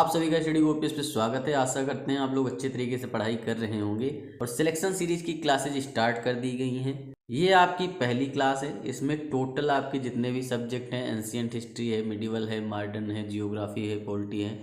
आप सभी का स्टडी ओपीएस पे स्वागत है। आशा करते हैं आप लोग अच्छे तरीके से पढ़ाई कर रहे होंगे और सिलेक्शन सीरीज की क्लासेज स्टार्ट कर दी गई हैं। ये आपकी पहली क्लास है। इसमें टोटल आपके जितने भी सब्जेक्ट हैं, एंशिएंट हिस्ट्री है, मिडिवल है, मॉडर्न है, जियोग्राफी है, पॉलिटी है,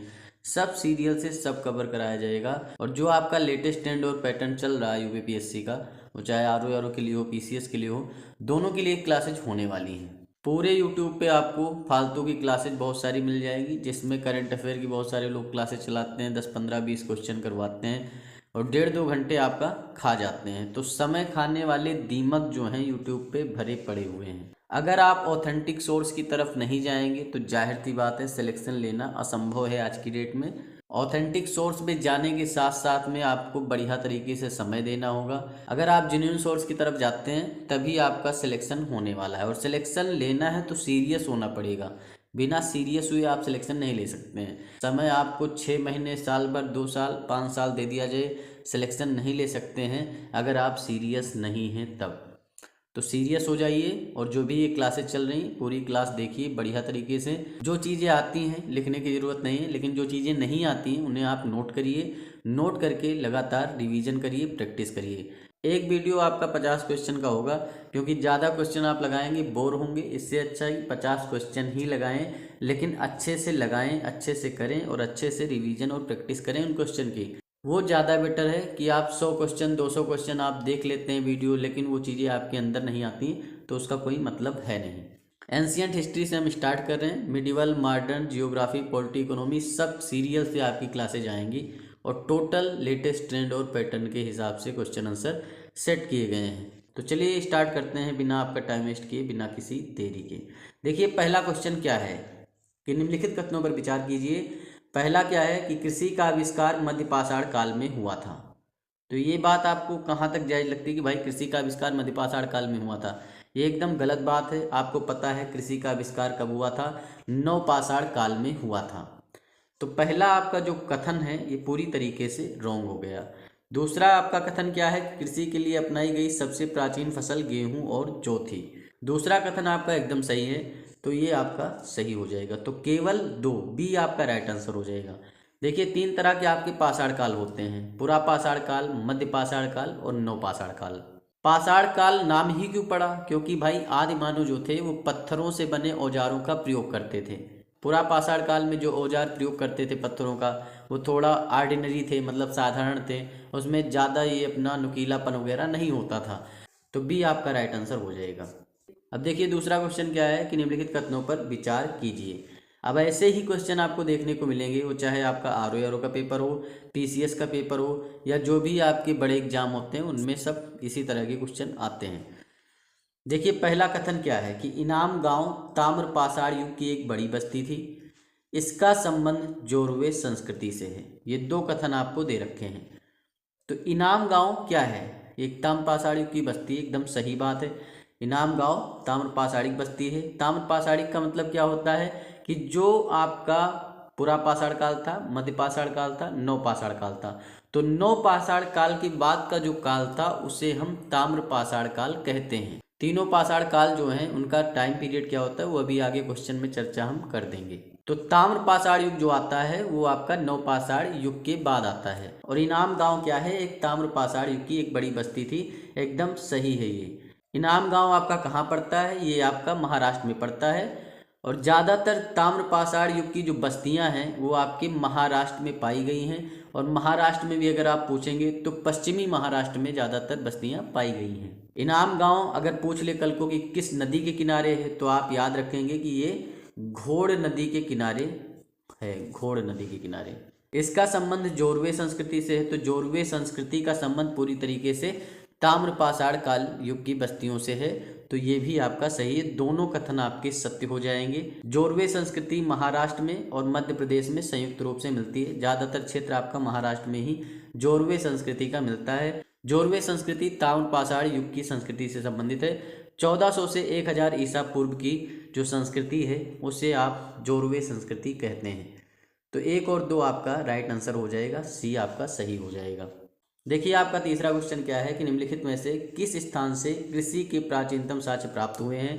सब सीरियल से सब कवर कराया जाएगा। और जो आपका लेटेस्ट ट्रेंड और पैटर्न चल रहा है यूपीपीएससी का, वो चाहे आरओ के लिए हो, पीसीएस के लिए हो, दोनों के लिए क्लासेज होने वाली हैं। पूरे यूट्यूब पे आपको फालतू की क्लासेज बहुत सारी मिल जाएगी, जिसमें करंट अफेयर की बहुत सारे लोग क्लासेज चलाते हैं, 10 15 20 क्वेश्चन करवाते हैं और 1.5-2 घंटे आपका खा जाते हैं। तो समय खाने वाले दीमक जो हैं यूट्यूब पे भरे पड़े हुए हैं। अगर आप ऑथेंटिक सोर्स की तरफ नहीं जाएंगे तो जाहिर सी बात है सिलेक्शन लेना असंभव है आज की डेट में। ऑथेंटिक सोर्स पे जाने के साथ साथ में आपको बढ़िया तरीके से समय देना होगा। अगर आप जेन्युइन सोर्स की तरफ जाते हैं तभी आपका सिलेक्शन होने वाला है। और सिलेक्शन लेना है तो सीरियस होना पड़ेगा। बिना सीरियस हुए आप सिलेक्शन नहीं ले सकते हैं। समय आपको 6 महीने, साल भर, 2 साल, 5 साल दे दिया जाए, सिलेक्शन नहीं ले सकते हैं अगर आप सीरियस नहीं हैं तब। तो सीरियस हो जाइए और जो भी ये क्लासेस चल रही हैं पूरी क्लास देखिए बढ़िया तरीके से। जो चीज़ें आती हैं लिखने की ज़रूरत नहीं है, लेकिन जो चीज़ें नहीं आती हैं उन्हें आप नोट करिए। नोट करके लगातार रिवीजन करिए, प्रैक्टिस करिए। एक वीडियो आपका 50 क्वेश्चन का होगा, क्योंकि ज़्यादा क्वेश्चन आप लगाएंगे बोर होंगे। इससे अच्छा ही 50 क्वेश्चन ही लगाएं, लेकिन अच्छे से लगाएं, अच्छे से करें और अच्छे से रिवीजन और प्रैक्टिस करें उन क्वेश्चन की। वो ज़्यादा बेटर है कि आप 100 क्वेश्चन, 200 क्वेश्चन आप देख लेते हैं वीडियो, लेकिन वो चीज़ें आपके अंदर नहीं आती तो उसका कोई मतलब है नहीं। एंशिएंट हिस्ट्री से हम स्टार्ट कर रहे हैं। Medieval, modern, geography, polity, economy, सब सीरियल से आपकी क्लासेज आएंगी और टोटल लेटेस्ट ट्रेंड और पैटर्न के हिसाब से क्वेश्चन आंसर सेट किए गए हैं। तो चलिए स्टार्ट करते हैं बिना आपका टाइम वेस्ट किए, बिना किसी देरी के। देखिए पहला क्वेश्चन क्या है कि निम्नलिखित कथनों पर विचार कीजिए। पहला क्या है कि कृषि का आविष्कार मध्य पाषाण काल में हुआ था। तो ये बात आपको कहाँ तक जायज लगती है कि भाई कृषि का आविष्कार मध्य पाषाण काल में हुआ था? ये एकदम गलत बात है। आपको पता है कृषि का आविष्कार कब हुआ था? नवपाषाण काल में हुआ था। तो पहला आपका जो कथन है ये पूरी तरीके से रॉन्ग हो गया। दूसरा आपका कथन क्या है? कृषि के लिए अपनाई गई सबसे प्राचीन फसल गेहूं और जौ थी। दूसरा कथन आपका एकदम सही है, तो ये आपका सही हो जाएगा। तो केवल 2, बी आपका राइट आंसर हो जाएगा। देखिए 3 तरह के आपके पाषाण काल होते हैं, पुरा पाषाण काल, मध्य पाषाण काल और नवपाषाण काल। पाषाण काल नाम ही क्यों पड़ा? क्योंकि भाई आदि मानव जो थे वो पत्थरों से बने औजारों का प्रयोग करते थे। पुरा पाषाण काल में जो औजार प्रयोग करते थे पत्थरों का, वो थोड़ा आर्डिनरी थे, मतलब साधारण थे। उसमें ज़्यादा ये अपना नुकीलापन वगैरह नहीं होता था। तो बी आपका राइट आंसर हो जाएगा। अब देखिए दूसरा क्वेश्चन क्या है कि निम्नलिखित कथनों पर विचार कीजिए। अब ऐसे ही क्वेश्चन आपको देखने को मिलेंगे, वो चाहे आपका आरओ का पेपर हो, पीसीएस का पेपर हो, या जो भी आपके बड़े एग्जाम होते हैं उनमें सब इसी तरह के क्वेश्चन आते हैं। देखिए पहला कथन क्या है कि इनाम गांव ताम्रपाषाण युग की एक बड़ी बस्ती थी। इसका संबंध जोरवे संस्कृति से है। ये 2 कथन आपको दे रखे हैं। तो इनाम गांव क्या है? एक ताम्रपाषाण युग की बस्ती, एकदम सही बात है। इनाम गांव ताम्रपाषाणिक बस्ती है। ताम्रपाषाणिक का मतलब क्या होता है कि जो आपका पुरा पाषाण काल था, मध्य पाषाण काल था, नवपाषाण काल था। तो नवपाषाण काल के बाद का जो काल था उसे हम ताम्रपाषाण काल कहते हैं। तीनों पाषाण काल जो हैं उनका टाइम पीरियड क्या होता है वो अभी आगे क्वेश्चन में चर्चा हम कर देंगे। तो ताम्रपाषाण युग जो आता है वो आपका नवपाषाण युग के बाद आता है। और इनाम गांव क्या है? एक ताम्रपाषाण युग की एक बड़ी बस्ती थी। एकदम सही है ये। इनाम गांव आपका कहाँ पड़ता है? ये आपका महाराष्ट्र में पड़ता है। और ज़्यादातर ताम्रपाषाण युग की जो बस्तियां हैं वो आपके महाराष्ट्र में पाई गई हैं। और महाराष्ट्र में भी अगर आप पूछेंगे तो पश्चिमी महाराष्ट्र में ज़्यादातर बस्तियां पाई गई हैं। इनाम गांव अगर पूछ ले कल को कि किस नदी के किनारे है, तो आप याद रखेंगे कि ये घोड़ नदी के किनारे है, घोड़ नदी के किनारे। इसका संबंध जोरवे संस्कृति से है। तो जोरवे संस्कृति का संबंध पूरी तरीके से ताम्रपाषाण काल युग की बस्तियों से है। तो ये भी आपका सही है। दोनों कथन आपके सत्य हो जाएंगे। जोरवे संस्कृति महाराष्ट्र में और मध्य प्रदेश में संयुक्त रूप से मिलती है। ज़्यादातर क्षेत्र आपका महाराष्ट्र में ही जोरवे संस्कृति का मिलता है। जोरवे संस्कृति ताम्रपाषाण युग की संस्कृति से संबंधित है। 1400 से 1000 ईसा पूर्व की जो संस्कृति है उसे आप जोरवे संस्कृति कहते हैं। तो 1 और 2 आपका राइट आंसर हो जाएगा, सी आपका सही हो जाएगा। देखिए आपका तीसरा क्वेश्चन क्या है कि निम्नलिखित में से किस स्थान से कृषि के प्राचीनतम साक्ष्य प्राप्त हुए हैं?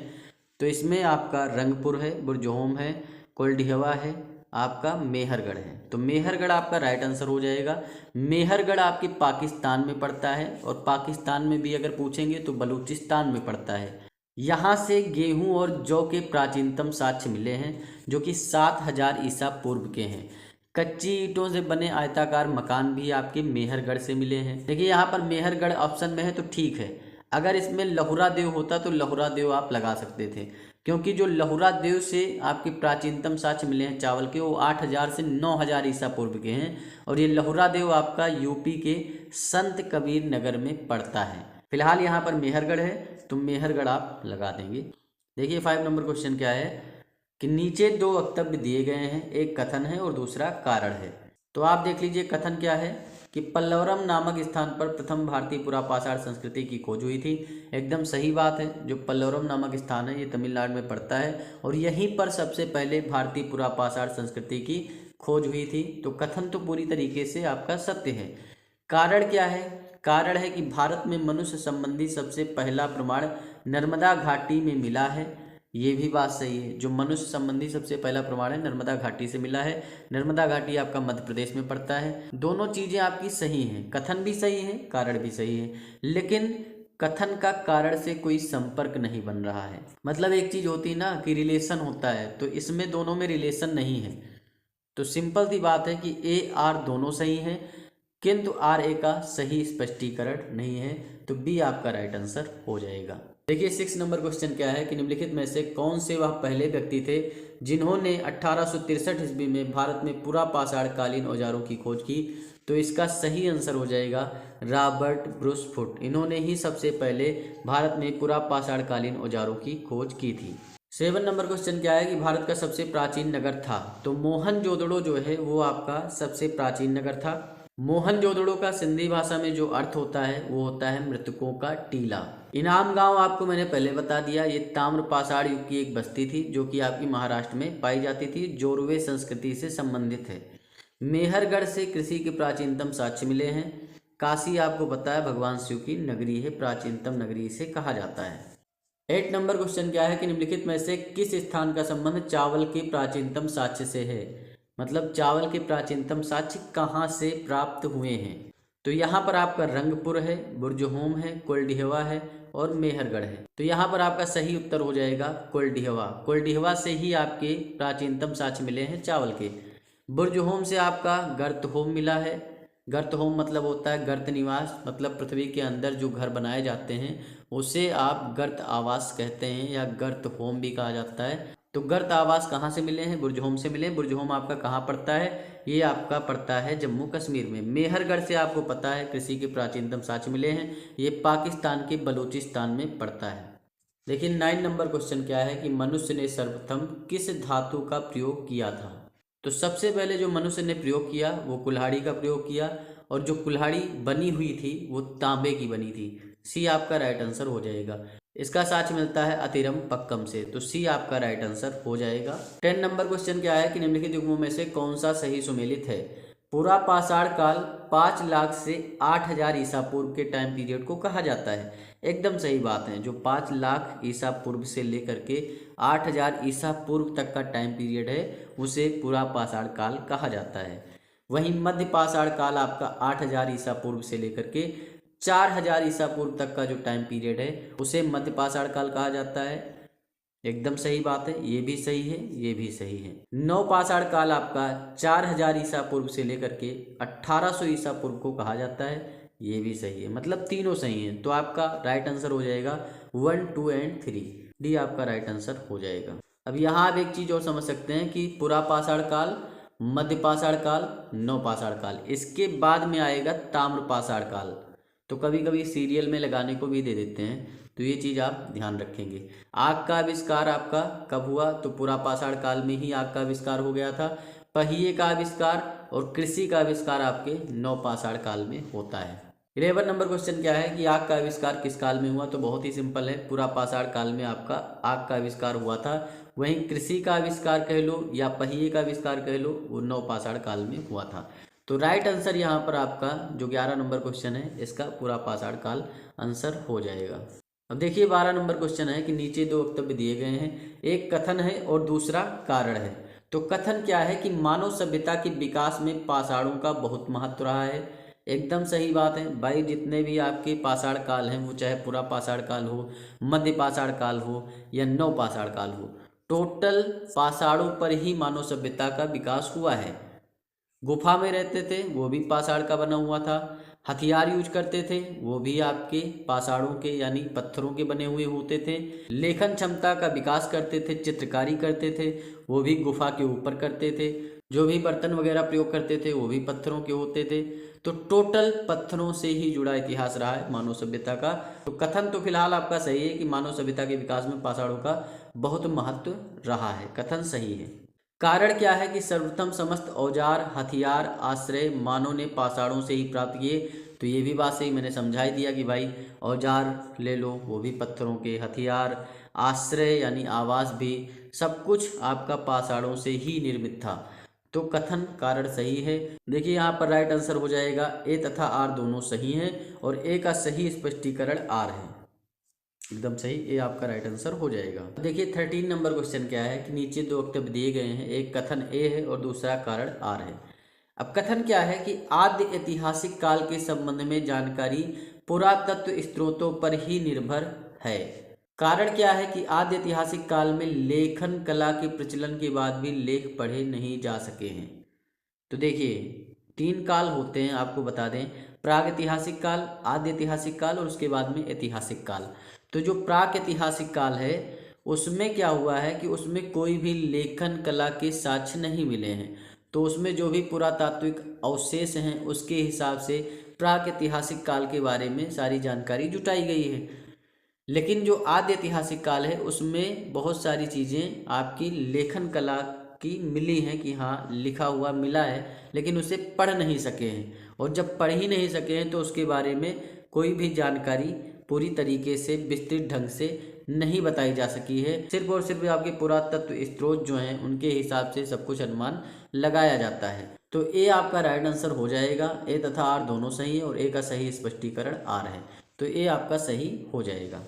तो इसमें आपका रंगपुर है, बुरजोहोम है, कोल्डिहवा है, आपका मेहरगढ़ है। तो मेहरगढ़ आपका राइट आंसर हो जाएगा। मेहरगढ़ आपके पाकिस्तान में पड़ता है और पाकिस्तान में भी अगर पूछेंगे तो बलूचिस्तान में पड़ता है। यहाँ से गेहूं और जौ के प्राचीनतम साक्ष्य मिले हैं जो कि 7000 ईसा पूर्व के हैं। कच्ची ईंटों से बने आयताकार मकान भी आपके मेहरगढ़ से मिले हैं। देखिए यहाँ पर मेहरगढ़ ऑप्शन में है तो ठीक है, अगर इसमें लहुरा देव होता तो लहुरा देव आप लगा सकते थे, क्योंकि जो लहुरा देव से आपके प्राचीनतम साक्ष्य मिले हैं चावल के वो 8000 से 9000 ईसा पूर्व के हैं और ये लहुरा देव आपका यूपी के संत कबीर नगर में पड़ता है। फिलहाल यहाँ पर मेहरगढ़ है तो मेहरगढ़ आप लगा देंगे। देखिए 5 नंबर क्वेश्चन क्या है कि नीचे 2 वक्तव्य दिए गए हैं, एक कथन है और दूसरा कारण है। तो आप देख लीजिए कथन क्या है कि पल्लवरम नामक स्थान पर प्रथम भारतीय पुरापाषाण संस्कृति की खोज हुई थी। एकदम सही बात है, जो पल्लवरम नामक स्थान है ये तमिलनाडु में पड़ता है और यहीं पर सबसे पहले भारतीय पुरापाषाण संस्कृति की खोज हुई थी। तो कथन तो पूरी तरीके से आपका सत्य है। कारण क्या है? कारण है कि भारत में मनुष्य संबंधी सबसे पहला प्रमाण नर्मदा घाटी में मिला है। ये भी बात सही है, जो मनुष्य संबंधी सबसे पहला प्रमाण है नर्मदा घाटी से मिला है। नर्मदा घाटी आपका मध्य प्रदेश में पड़ता है। दोनों चीज़ें आपकी सही हैं, कथन भी सही है, कारण भी सही है, लेकिन कथन का कारण से कोई संपर्क नहीं बन रहा है। मतलब एक चीज़ होती है ना कि रिलेशन होता है, तो इसमें दोनों में रिलेशन नहीं है। तो सिंपल सी बात है कि ए आर दोनों सही हैं, किंतु आर ए का सही स्पष्टीकरण नहीं है। तो बी आपका राइट आंसर हो जाएगा। देखिए 6 नंबर क्वेश्चन क्या है कि निम्नलिखित में से कौन से वह पहले व्यक्ति थे जिन्होंने 1863 ईस्वी में भारत में पुरापाषाण कालीन औजारों की खोज की। तो इसका सही आंसर हो जाएगा रॉबर्ट ब्रूस फुट। इन्होंने ही सबसे पहले भारत में पुरापाषाण कालीन औजारों की खोज की थी। 7 नंबर क्वेश्चन क्या है कि भारत का सबसे प्राचीन नगर था। तो मोहनजोदड़ो जो है वो आपका सबसे प्राचीन नगर था। मोहनजोदड़ो का सिंधी भाषा में जो अर्थ होता है वो होता है मृतकों का टीला। इनाम गांव आपको मैंने पहले बता दिया, ये ताम्रपाषाण युग की एक बस्ती थी जो कि आपकी महाराष्ट्र में पाई जाती थी, जोरवे संस्कृति से संबंधित है। मेहरगढ़ से कृषि के प्राचीनतम साक्ष्य मिले हैं। काशी आपको पता है भगवान शिव की नगरी है, प्राचीनतम नगरी से कहा जाता है। 8 नंबर क्वेश्चन क्या है कि निम्नलिखित में से किस स्थान का संबंध चावल के प्राचीनतम साक्ष्य से है। मतलब चावल के प्राचीनतम साक्ष्य कहाँ से प्राप्त हुए हैं। तो यहाँ पर आपका रंगपुर है, बुरजहोम है, कोल्डिहवा है और मेहरगढ़ है। तो यहाँ पर आपका सही उत्तर हो जाएगा कोल्डिहवा। कोल्डिहवा से ही आपके प्राचीनतम साक्ष्य मिले हैं चावल के। बुरजहोम से आपका गर्तहोम मिला है। गर्तहोम मतलब होता है गर्त निवास, मतलब पृथ्वी के अंदर जो घर बनाए जाते हैं उसे आप गर्त आवास कहते हैं या गर्त होम भी कहा जाता है। तो गर्त आवास कहाँ से मिले हैं? बुरजहोम से मिले। बुरजहोम आपका कहाँ पड़ता है? ये आपका पड़ता है जम्मू कश्मीर में। मेहरगढ़ से आपको पता है कृषि के प्राचीनतम साक्ष्य मिले हैं, ये पाकिस्तान के बलूचिस्तान में पड़ता है। देखिए 9 नंबर क्वेश्चन क्या है कि मनुष्य ने सर्वप्रथम किस धातु का प्रयोग किया था। तो सबसे पहले जो मनुष्य ने प्रयोग किया वो कुल्हाड़ी का प्रयोग किया और जो कुल्हाड़ी बनी हुई थी वो तांबे की बनी थी। सी आपका राइट आंसर हो जाएगा। इसका साक्ष्य मिलता है अतिरम पक्कम से, तो सी आपका राइट आंसर हो जाएगा। 10 नंबर क्वेश्चन क्या है कि निम्नलिखित युग्मों में से कौन सा सही सुमेलित है। पुरापाषाण काल 5 लाख से 8000 ईसा पूर्व के टाइम पीरियड को कहा जाता है। एकदम सही बात है, जो 5 लाख ईसा पूर्व से लेकर के 8000 ईसा पूर्व तक का टाइम पीरियड है उसे पुरापाषाण काल कहा जाता है। वहीं मध्यपाषाण काल आपका 8000 ईसा पूर्व से लेकर के 4000 ईसा पूर्व तक का जो टाइम पीरियड है उसे मध्यपाषाण काल कहा जाता है। एकदम सही बात है, ये भी सही है, ये भी सही है। नवपाषाण काल आपका 4000 ईसा पूर्व से लेकर के 1800 ईसा पूर्व को कहा जाता है, ये भी सही है। मतलब तीनों सही हैं। तो आपका राइट आंसर हो जाएगा 1, 2 एंड 3, डी आपका राइट आंसर हो जाएगा। अब यहाँ आप एक चीज़ और समझ सकते हैं कि पुरापाषाण काल, मध्यपाषाण काल, नवपाषाण काल, इसके बाद में आएगा ताम्रपाषाण काल। तो कभी कभी सीरियल में लगाने को भी दे देते हैं, तो ये चीज़ आप ध्यान रखेंगे। आग का आविष्कार आपका कब हुआ? तो पुरापाषाण काल में ही आग का आविष्कार हो गया था। पहिए का आविष्कार और कृषि का आविष्कार आपके नवपाषाण काल में होता है। 11 नंबर क्वेश्चन क्या है कि आग का आविष्कार किस काल में हुआ। तो बहुत ही सिंपल है, पुरापाषाण काल में आपका आग का आविष्कार हुआ था। वहीं कृषि का आविष्कार कह लो या पहिए का आविष्कार कह लो, वो नवपाषाण काल में हुआ था। तो राइट आंसर यहाँ पर आपका जो 11 नंबर क्वेश्चन है इसका पुरापाषाण काल आंसर हो जाएगा। अब देखिए 12 नंबर क्वेश्चन है कि नीचे 2 वक्तव्य दिए गए हैं, एक कथन है और दूसरा कारण है। तो कथन क्या है कि मानव सभ्यता के विकास में पाषाणों का बहुत महत्व रहा है। एकदम सही बात है भाई। जितने भी आपके पाषाण काल हैं, वो चाहे पूरा पाषाण काल हो, मध्य पाषाण काल हो या नव पाषाण काल हो, टोटल पाषाणों पर ही मानव सभ्यता का विकास हुआ है। गुफा में रहते थे, वो भी पाषाण का बना हुआ था। हथियार यूज करते थे, वो भी आपके पाषाणों के यानी पत्थरों के बने हुए होते थे। लेखन क्षमता का विकास करते थे, चित्रकारी करते थे, वो भी गुफा के ऊपर करते थे। जो भी बर्तन वगैरह प्रयोग करते थे, वो भी पत्थरों के होते थे। तो टोटल पत्थरों से ही जुड़ा इतिहास रहा है मानव सभ्यता का। तो कथन तो फिलहाल आपका सही है कि मानव सभ्यता के विकास में पाषाणों का बहुत महत्व रहा है, कथन सही है। कारण क्या है कि सर्वप्रथम समस्त औजार, हथियार, आश्रय मानव ने पाषाणों से ही प्राप्त किए। तो ये भी बात सही, मैंने समझा ही दिया कि भाई औजार ले लो, वो भी पत्थरों के, हथियार, आश्रय यानी आवास भी, सब कुछ आपका पाषाणों से ही निर्मित था। तो कथन कारण सही है। देखिए यहाँ पर राइट आंसर हो जाएगा ए तथा आर दोनों सही हैं और ए का सही स्पष्टीकरण आर है। एकदम सही, ये आपका राइट आंसर हो जाएगा। देखिए 13 नंबर क्वेश्चन क्या है कि नीचे दो वक्तव्य दिए गए हैं, एक कथन ए है और दूसरा कारण आर है। अब कथन क्या है कि आद्य ऐतिहासिक काल के संबंध में जानकारी पुरातत्व स्रोतों पर ही निर्भर है। कारण क्या है कि आद्य ऐतिहासिक काल में लेखन कला के प्रचलन के बाद भी लेख पढ़े नहीं जा सके हैं। तो देखिए 3 काल होते हैं, आपको बता दें, प्राग ऐतिहासिक काल, आद्य ऐतिहासिक काल और उसके बाद में ऐतिहासिक काल। तो जो प्राग ऐतिहासिक काल है उसमें क्या हुआ है कि उसमें कोई भी लेखन कला के साक्ष्य नहीं मिले हैं। तो उसमें जो भी पुरातात्विक अवशेष हैं उसके हिसाब से प्राग ऐतिहासिक काल के बारे में सारी जानकारी जुटाई गई है। लेकिन जो आद्य ऐतिहासिक काल है उसमें बहुत सारी चीज़ें आपकी लेखन कला की मिली हैं कि हाँ लिखा हुआ मिला है, लेकिन उसे पढ़ नहीं सके हैं। और जब पढ़ ही नहीं सके हैं तो उसके बारे में कोई भी जानकारी पूरी तरीके से विस्तृत ढंग से नहीं बताई जा सकी है। सिर्फ और सिर्फ आपके पुरातत्व स्रोत जो हैं उनके हिसाब से सब कुछ अनुमान लगाया जाता है। तो ए आपका राइट आंसर हो जाएगा। ए तथा आर दोनों सही है और ए का सही स्पष्टीकरण आर है। तो ए आपका सही हो जाएगा।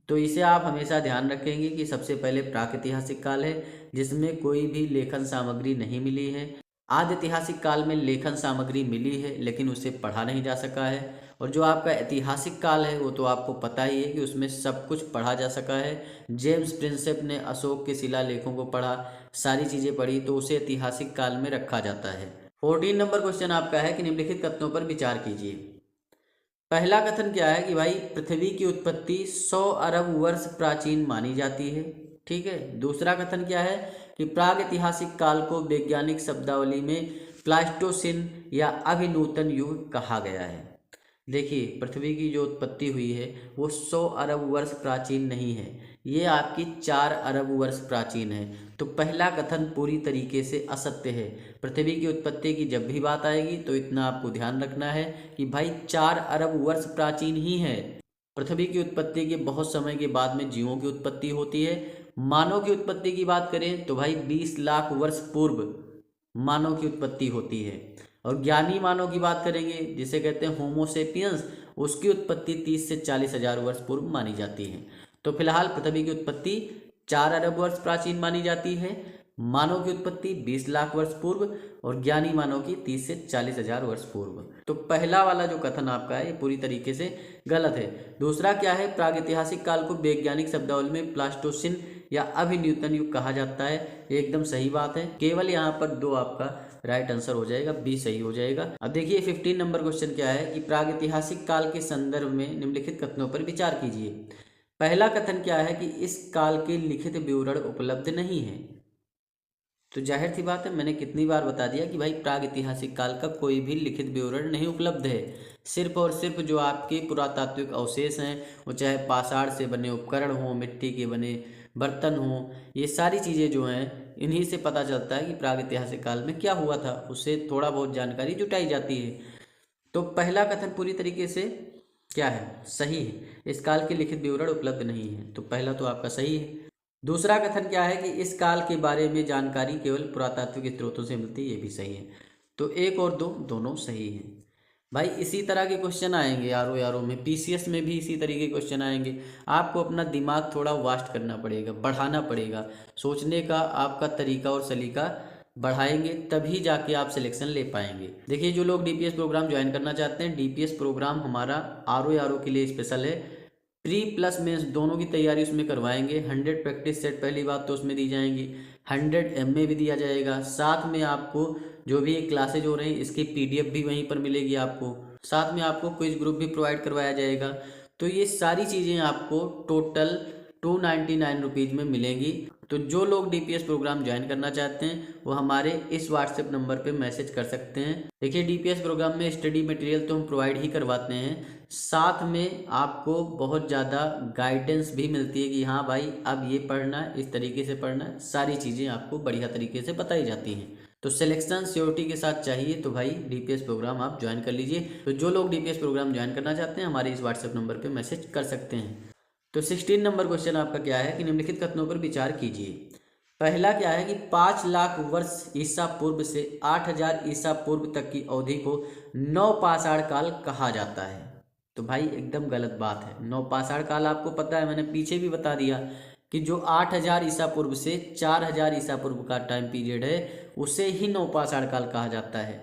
तो इसे आप हमेशा ध्यान रखेंगे कि सबसे पहले प्रागैतिहासिक काल है जिसमें कोई भी लेखन सामग्री नहीं मिली है। आद्य ऐतिहासिक काल में लेखन सामग्री मिली है लेकिन उसे पढ़ा नहीं जा सका है। और जो आपका ऐतिहासिक काल है वो तो आपको पता ही है कि उसमें सब कुछ पढ़ा जा सका है। जेम्स प्रिंसेप ने अशोक के शिलालेखों को पढ़ा, सारी चीज़ें पढ़ी, तो उसे ऐतिहासिक काल में रखा जाता है। 14 नंबर क्वेश्चन आपका है कि निम्नलिखित कथनों पर विचार कीजिए। पहला कथन क्या है कि भाई पृथ्वी की उत्पत्ति 100 अरब वर्ष प्राचीन मानी जाती है। ठीक है। दूसरा कथन क्या है कि प्राग ऐतिहासिक काल को वैज्ञानिक शब्दावली में प्लास्टोसिन या अभिनूतन युग कहा गया है। देखिए पृथ्वी की जो उत्पत्ति हुई है वो 100 अरब वर्ष प्राचीन नहीं है, ये आपकी 4 अरब वर्ष प्राचीन है। तो पहला कथन पूरी तरीके से असत्य है। पृथ्वी की उत्पत्ति की जब भी बात आएगी तो इतना आपको ध्यान रखना है कि भाई 4 अरब वर्ष प्राचीन ही है। पृथ्वी की उत्पत्ति के बहुत समय के बाद में जीवों की उत्पत्ति होती है। मानव की उत्पत्ति की बात करें तो भाई 20 लाख वर्ष पूर्व मानव की उत्पत्ति होती है। और ज्ञानी मानव की बात करेंगे जिसे कहते हैं होमोसेपियंस, उसकी उत्पत्ति 30 से 40 हजार वर्ष पूर्व मानी जाती है। तो फिलहाल पृथ्वी की उत्पत्ति 4 अरब वर्ष प्राचीन मानी जाती है, मानव की उत्पत्ति 20 लाख वर्ष पूर्व और ज्ञानी मानव की 30 से 40 हजार वर्ष पूर्व। तो पहला वाला जो कथन आपका है ये पूरी तरीके से गलत है। दूसरा क्या है, प्रागैतिहासिक काल को वैज्ञानिक शब्दावली में प्लास्टोसिन या अभिनूतन युग कहा जाता है, ये एकदम सही बात है। केवल यहाँ पर 2 आपका राइट आंसर हो जाएगा, बी सही हो जाएगा। अब देखिए 15 नंबर क्वेश्चन क्या है कि प्रागैतिहासिक काल के संदर्भ में निम्नलिखित कथनों पर विचार कीजिए। पहला कथन क्या है कि इस काल के लिखित विवरण उपलब्ध नहीं है। तो जाहिर सी बात है, मैंने कितनी बार बता दिया कि भाई प्रागैतिहासिक काल का कोई भी लिखित विवरण नहीं उपलब्ध है। सिर्फ और सिर्फ जो आपके पुरातात्विक अवशेष हैं वो चाहे पाषाण से बने उपकरण हों, मिट्टी के बने बर्तन हों, ये सारी चीज़ें जो हैं इन्हीं से पता चलता है कि प्रागैतिहासिक काल में क्या हुआ था, उससे थोड़ा बहुत जानकारी जुटाई जाती है। तो पहला कथन पूरी तरीके से क्या है, सही है। इस काल के लिखित विवरण उपलब्ध नहीं है, तो पहला तो आपका सही है। दूसरा कथन क्या है कि इस काल के बारे में जानकारी केवल पुरातात्विक स्रोतों से मिलती है, ये भी सही है। तो 1 और 2 दोनों सही हैं। भाई इसी तरह के क्वेश्चन आएंगे आर ओ में, पीसीएस में भी इसी तरीके के क्वेश्चन आएंगे। आपको अपना दिमाग थोड़ा वास्ट करना पड़ेगा, बढ़ाना पड़ेगा, सोचने का आपका तरीका और सलीका बढ़ाएंगे तभी जाके आप सिलेक्शन ले पाएंगे। देखिए जो लोग डीपीएस प्रोग्राम ज्वाइन करना चाहते हैं, डीपीएस प्रोग्राम हमारा आर ओ के लिए स्पेशल है। प्री प्लस मेंस दोनों की तैयारी उसमें करवाएंगे। 100 प्रैक्टिस सेट पहली बात तो उसमें दी जाएंगी, 100 एमए भी दिया जाएगा। साथ में आपको जो भी क्लासेज हो रही हैं इसकी पीडीएफ भी वहीं पर मिलेगी आपको। साथ में आपको क्विज ग्रुप भी प्रोवाइड करवाया जाएगा। तो ये सारी चीज़ें आपको टोटल 299 रुपीज़ में मिलेंगी। तो जो लोग डीपीएस प्रोग्राम ज्वाइन करना चाहते हैं वो हमारे इस व्हाट्सएप नंबर पे मैसेज कर सकते हैं। देखिए डीपीएस प्रोग्राम में स्टडी मटेरियल तो हम प्रोवाइड ही करवाते हैं, साथ में आपको बहुत ज़्यादा गाइडेंस भी मिलती है कि हाँ भाई अब ये पढ़ना है, इस तरीके से पढ़ना है, सारी चीज़ें आपको बढ़िया तरीके से बताई जाती हैं। तो सिलेक्शन श्योरिटी के साथ चाहिए तो भाई डीपीएस प्रोग्राम आप ज्वाइन कर लीजिए। तो जो लोग डीपीएस प्रोग्राम ज्वाइन करना चाहते हैं हमारे इस व्हाट्सएप नंबर पर मैसेज कर सकते हैं। तो 16 नंबर क्वेश्चन आपका क्या है कि निम्नलिखित कथनों पर विचार कीजिए। पहला क्या है कि 5 लाख वर्ष ईसा पूर्व से 8000 ईसा पूर्व तक की अवधि को नवपाषाण काल कहा जाता है। तो भाई एकदम गलत बात है। नवपाषाण काल आपको पता है, मैंने पीछे भी बता दिया कि जो 8000 ईसा पूर्व से 4000 ईसा पूर्व का टाइम पीरियड है उसे ही नवपाषाण काल कहा जाता है।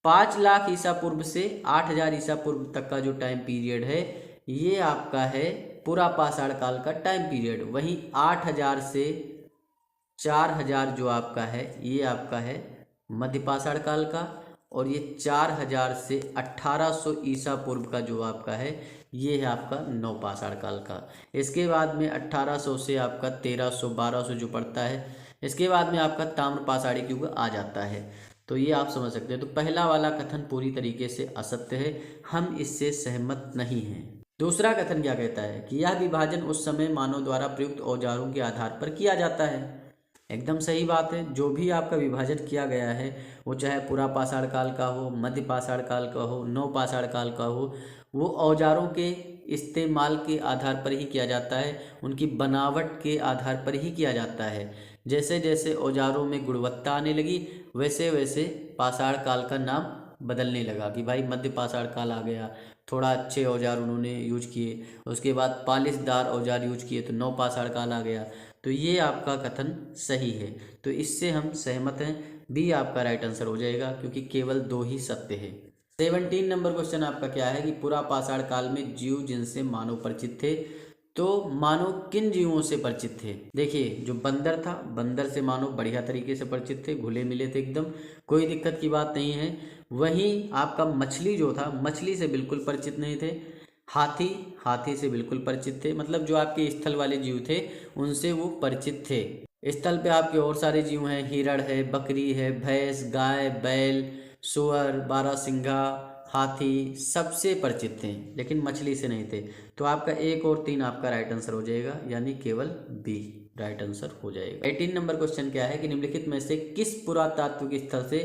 5 लाख ईसा पूर्व से 8000 ईसा पूर्व तक का जो टाइम पीरियड है ये आपका है पुरापाषाण काल का टाइम पीरियड। वहीं 8000 से 4000 जो आपका है ये आपका है मध्यपाषाण काल का, और ये 4000 से 1800 ईसा पूर्व का जो आपका है ये है आपका नवपाषाण काल का। इसके बाद में 1800 से आपका 1300 1200 जो पड़ता है, इसके बाद में आपका ताम्रपाषाणी युग आ जाता है। तो ये आप समझ सकते हैं। तो पहला वाला कथन पूरी तरीके से असत्य है, हम इससे सहमत नहीं हैं। दूसरा कथन क्या कहता है कि यह विभाजन उस समय मानव द्वारा प्रयुक्त औजारों के आधार पर किया जाता है। एकदम सही बात है। जो भी आपका विभाजन किया गया है वो चाहे पुरापाषाण काल का हो, मध्यपाषाण काल का हो, नवपाषाण काल का हो, वो औजारों के इस्तेमाल के आधार पर ही किया जाता है, उनकी बनावट के आधार पर ही किया जाता है। जैसे जैसे औजारों में गुणवत्ता आने लगी वैसे वैसे पाषाण काल का नाम बदलने लगा कि भाई मध्यपाषाण काल आ गया, थोड़ा अच्छे औजार उन्होंने यूज किए, उसके बाद पालिशदार औजार यूज किए तो नवपाषाण काल आ गया। तो ये आपका कथन सही है, तो इससे हम सहमत हैं। बी आपका राइट आंसर हो जाएगा क्योंकि केवल 2 ही सत्य है। 17 नंबर क्वेश्चन आपका क्या है कि पुरापाषाण काल में जीव जिनसे मानव परिचित थे, तो मानव किन जीवों से परिचित थे। देखिए जो बंदर था, बंदर से मानव बढ़िया तरीके से परिचित थे, घुले मिले थे एकदम, कोई दिक्कत की बात नहीं है। वहीं आपका मछली जो था, मछली से बिल्कुल परिचित नहीं थे। हाथी, हाथी से बिल्कुल परिचित थे, मतलब जो आपके स्थल वाले जीव थे उनसे वो परिचित थे। स्थल पे आपके और सारे जीव हैं, हिरण है, बकरी है, भैंस, गाय, बैल, सुअर, बारहसिंघा, हाथी सबसे परिचित थे, लेकिन मछली से नहीं थे। तो आपका 1 और 3 आपका राइट आंसर हो जाएगा, यानी केवल बी राइट आंसर हो जाएगा। 18 नंबर क्वेश्चन क्या है कि निम्नलिखित में से किस पुरातात्विक स्थल से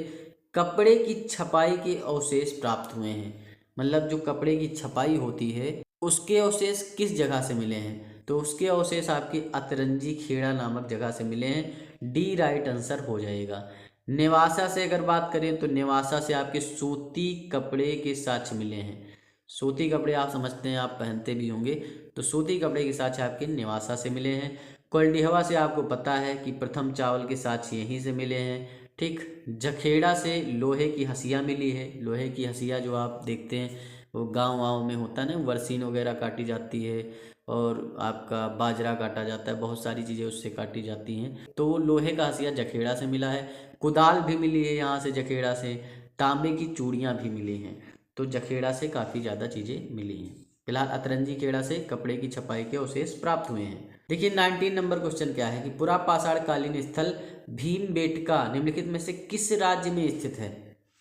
कपड़े की छपाई के अवशेष प्राप्त हुए हैं। मतलब जो कपड़े की छपाई होती है उसके अवशेष किस जगह से मिले हैं, तो उसके अवशेष आपके अतरंजी खेड़ा नामक जगह से मिले हैं। डी राइट आंसर हो जाएगा। नेवासा से अगर बात करें तो नेवासा से आपके सूती कपड़े के साक्ष्य मिले हैं। सूती कपड़े आप समझते हैं, आप पहनते भी होंगे, तो सूती कपड़े के साक्ष्य आपके नेवासा से मिले हैं। कोल्डिहवा से आपको पता है कि प्रथम चावल के साक्ष्य यहीं से मिले हैं। ठीक, जखेड़ा से लोहे की हंसिया मिली है। लोहे की हंसिया जो आप देखते हैं वो गांव वाँव में होता है ना, बरसीन वगैरह काटी जाती है और आपका बाजरा काटा जाता है, बहुत सारी चीज़ें उससे काटी जाती हैं, तो वो लोहे का हंसिया जखेड़ा से मिला है। कुदाल भी मिली है यहाँ से जखेड़ा से। तांबे की चूड़ियाँ भी मिली हैं, तो जखेड़ा से काफ़ी ज़्यादा चीज़ें मिली हैं। फिलहाल अतरंजी खेड़ा से कपड़े की छपाई के अवशेष प्राप्त हुए हैं। देखिए 19 नंबर क्वेश्चन क्या है कि पुरापाषाण कालीन स्थल भीमबेटका निम्नलिखित में से किस राज्य में स्थित है।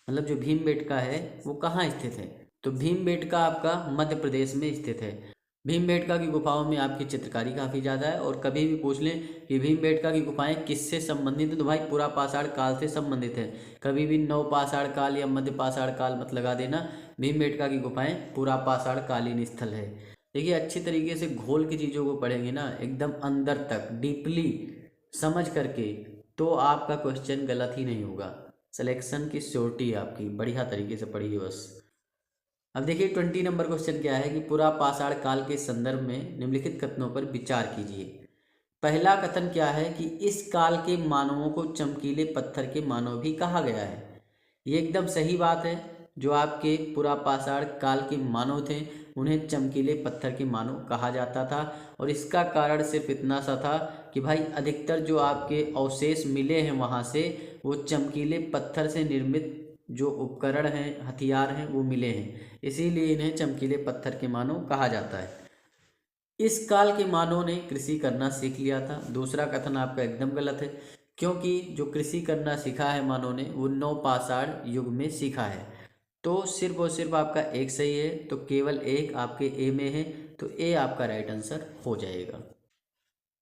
मतलब जो भीमबेटका है वो कहाँ स्थित है, तो भीमबेटका आपका मध्य प्रदेश में स्थित है। भीमबेटका की गुफाओं में आपकी चित्रकारी काफ़ी ज़्यादा है, और कभी भी पूछ लें कि भीमबेटका की गुफाएं किससे संबंधित हैं, तो भाई पुरापाषाण काल से संबंधित है। कभी भी नवपाषाण काल या मध्यपाषाण काल मत लगा देना, भीमबेटका की गुफाएं पुरापाषाण कालीन स्थल है। देखिए अच्छी तरीके से घोल की चीज़ों को पढ़ेंगे ना, एकदम अंदर तक डीपली समझ करके, तो आपका क्वेश्चन गलत ही नहीं होगा। सिलेक्शन की श्योरिटी आपकी, बढ़िया तरीके से पढ़िए बस। अब देखिए 20 नंबर क्वेश्चन क्या है कि पुरा पाषाण काल के संदर्भ में निम्नलिखित कथनों पर विचार कीजिए। पहला कथन क्या है कि इस काल के मानवों को चमकीले पत्थर के मानव भी कहा गया है। ये एकदम सही बात है। जो आपके पुरा पाषाण काल के मानव थे उन्हें चमकीले पत्थर के मानव कहा जाता था, और इसका कारण सिर्फ इतना सा था कि भाई अधिकतर जो आपके अवशेष मिले हैं वहाँ से वो चमकीले पत्थर से निर्मित जो उपकरण हैं, हथियार हैं, वो मिले हैं, इसीलिए इन्हें चमकीले पत्थर के मानव कहा जाता है। इस काल के मानव ने कृषि करना सीख लिया था। दूसरा कथन आपका एकदम गलत है, क्योंकि जो कृषि करना सीखा है मानव ने वो नवपाषाण युग में सीखा है। तो सिर्फ और सिर्फ आपका एक सही है, तो केवल एक आपके ए में है, तो ए आपका राइट आंसर हो जाएगा।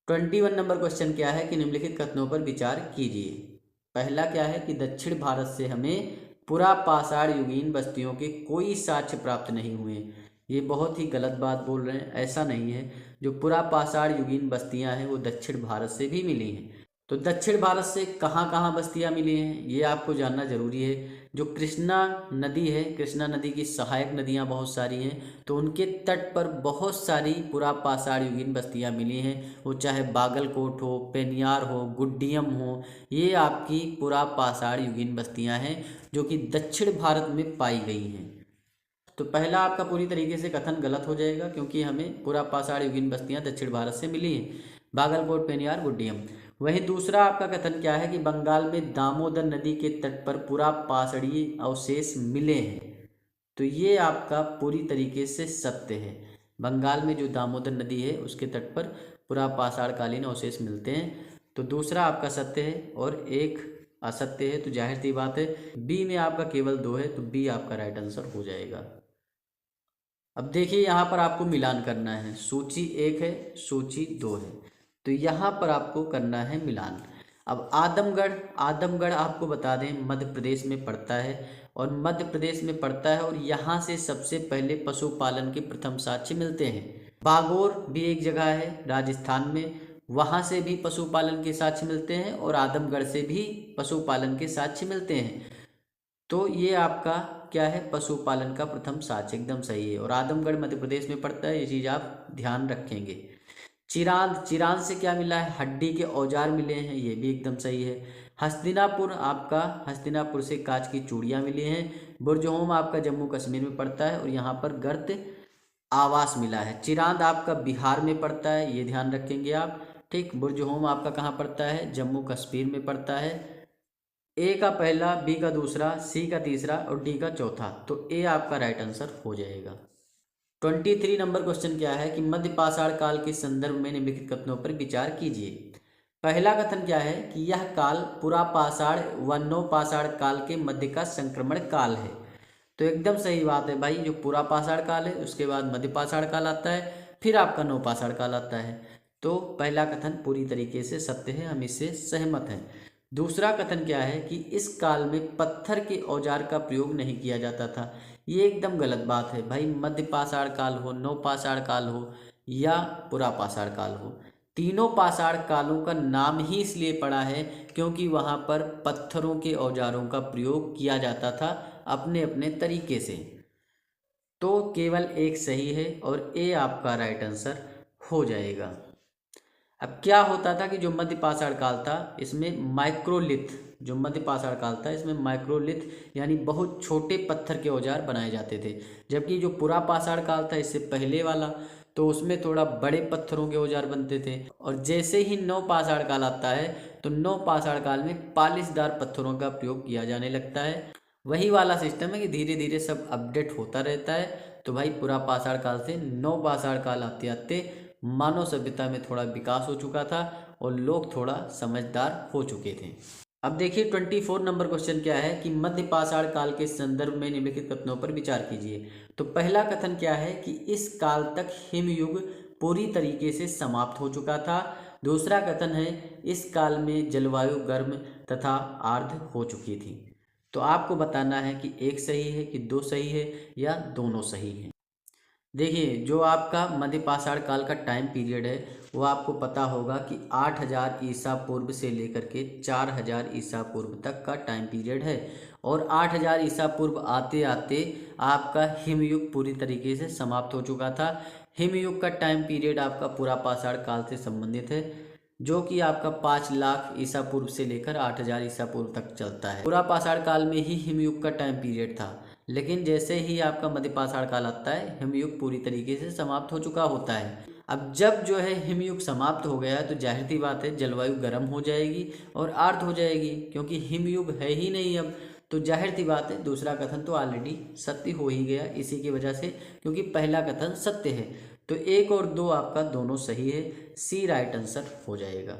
21 नंबर क्वेश्चन क्या है कि निम्नलिखित कथनों पर विचार कीजिए। पहला क्या है कि दक्षिण भारत से हमें पुरा पाषाण युगीन बस्तियों के कोई साक्ष्य प्राप्त नहीं हुए। ये बहुत ही गलत बात बोल रहे हैं, ऐसा नहीं है। जो पुरा पाषाण युगीन बस्तियां हैं वो दक्षिण भारत से भी मिली हैं। तो दक्षिण भारत से कहाँ कहाँ बस्तियां मिली हैं ये आपको जानना जरूरी है। जो कृष्णा नदी है, कृष्णा नदी की सहायक नदियां बहुत सारी हैं, तो उनके तट पर बहुत सारी पुरा पाषाण युगीन बस्तियां मिली हैं। वो चाहे बागलकोट हो, पेनियार हो, गुड्डियम हो, ये आपकी पुरा पाषाण युगीन बस्तियां हैं जो कि दक्षिण भारत में पाई गई हैं। तो पहला आपका पूरी तरीके से कथन गलत हो जाएगा, क्योंकि हमें पुरा पाषाण युगीन बस्तियां दक्षिण भारत से मिली हैं, बागलकोट, पेनियार, गुड्डियम। वहीं दूसरा आपका कथन क्या है कि बंगाल में दामोदर नदी के तट पर पुरा पाषाणीय अवशेष मिले हैं। तो ये आपका पूरी तरीके से सत्य है। बंगाल में जो दामोदर नदी है उसके तट पर पुरा पाषाण कालीन अवशेष मिलते हैं। तो दूसरा आपका सत्य है और एक असत्य है, तो जाहिर सी बात है बी में आपका केवल 2 है, तो बी आपका राइट आंसर हो जाएगा। अब देखिए यहाँ पर आपको मिलान करना है। सूची 1 है, सूची 2 है, तो यहाँ पर आपको करना है मिलान। अब आदमगढ़ आपको बता दें मध्य प्रदेश में पड़ता है, और मध्य प्रदेश में पड़ता है, और यहाँ से सबसे पहले पशुपालन के प्रथम साक्ष्य मिलते हैं। बागोर भी एक जगह है राजस्थान में, वहाँ से भी पशुपालन के साक्ष्य मिलते हैं, और आदमगढ़ से भी पशुपालन के साक्ष्य मिलते हैं। तो ये आपका क्या है, पशुपालन का प्रथम साक्ष्य एकदम सही है, और आदमगढ़ मध्य प्रदेश में पड़ता है, ये चीज़ आप ध्यान रखेंगे। चिरांद से क्या मिला है, हड्डी के औजार मिले हैं, ये भी एकदम सही है। हस्तिनापुर से कांच की चूड़ियाँ मिली हैं। बुर्जहोम आपका जम्मू कश्मीर में पड़ता है, और यहाँ पर गर्त आवास मिला है। चिरांद आपका बिहार में पड़ता है, ये ध्यान रखेंगे आप, ठीक। बुर्जहोम आपका कहाँ पड़ता है, जम्मू कश्मीर में पड़ता है। ए का पहला, बी का दूसरा, सी का तीसरा और डी का चौथा, तो ए आपका राइट आंसर हो जाएगा। 23 नंबर क्वेश्चन क्या है कि मध्य पाषाण काल के संदर्भ में निम्नलिखित कथनों पर विचार कीजिए। पहला कथन क्या है कि यह काल पुरा पाषाण व नवपाषाण काल के मध्य का संक्रमण काल है। तो एकदम सही बात है भाई, जो पुरा पाषाण काल है उसके बाद मध्य पाषाण काल आता है, फिर आपका नवपाषाण काल आता है। तो पहला कथन पूरी तरीके से सत्य है, हम इससे सहमत हैं। दूसरा कथन क्या है कि इस काल में पत्थर के औजार का प्रयोग नहीं किया जाता था। ये एकदम गलत बात है भाई। मध्य पाषाण काल हो, नवपाषाण काल हो या पुरा पाषाण काल हो, तीनों पाषाण कालों का नाम ही इसलिए पड़ा है क्योंकि वहाँ पर पत्थरों के औजारों का प्रयोग किया जाता था अपने अपने तरीके से। तो केवल एक सही है और ए आपका राइट आंसर हो जाएगा। अब क्या होता था कि जो मध्य पाषाण काल था इसमें माइक्रोलिथ यानी बहुत छोटे पत्थर के औजार बनाए जाते थे, जबकि जो पुरा पाषाण काल था इससे पहले वाला तो उसमें थोड़ा बड़े पत्थरों के औजार बनते थे। और जैसे ही नवपाषाण काल आता है तो नवपाषाण काल में पालिशदार पत्थरों का प्रयोग किया जाने लगता है। वही वाला सिस्टम है कि धीरे धीरे सब अपडेट होता रहता है। तो भाई पुरा पाषाण काल से नवपाषाण काल आते आते मानव सभ्यता में थोड़ा विकास हो चुका था और लोग थोड़ा समझदार हो चुके थे। अब देखिए 24 नंबर क्वेश्चन क्या है कि मध्य पाषाण काल के संदर्भ में निम्नलिखित कथनों पर विचार कीजिए। तो पहला कथन क्या है कि इस काल तक हिमयुग पूरी तरीके से समाप्त हो चुका था। दूसरा कथन है इस काल में जलवायु गर्म तथा आर्द्र हो चुकी थी। तो आपको बताना है कि एक सही है कि दो सही है या दोनों सही है। देखिए जो आपका मध्य पाषाण काल का टाइम पीरियड है वो आपको पता होगा कि 8000 ईसा पूर्व से लेकर के 4000 ईसा पूर्व तक का टाइम पीरियड है। और 8000 ईसा पूर्व आते आते आपका हिमयुग पूरी तरीके से समाप्त हो चुका था। हिमयुग का टाइम पीरियड आपका पूरा पाषाण काल से संबंधित है, जो कि आपका 5 लाख ईसा पूर्व से लेकर 8000 ईसा पूर्व तक चलता है। पूरा पाषाण काल में ही हिमयुग का टाइम पीरियड था, लेकिन जैसे ही आपका मध्य पाषाण काल आता है हिमयुग पूरी तरीके से समाप्त हो चुका होता है। अब जब जो है हिमयुग समाप्त हो गया तो जाहिर सी बात है जलवायु गर्म हो जाएगी और आर्द्र हो जाएगी, क्योंकि हिमयुग है ही नहीं अब। तो जाहिर सी बात है दूसरा कथन तो ऑलरेडी सत्य हो ही गया इसी की वजह से, क्योंकि पहला कथन सत्य है। तो 1 और 2 आपका दोनों सही है, सी राइट आंसर हो जाएगा।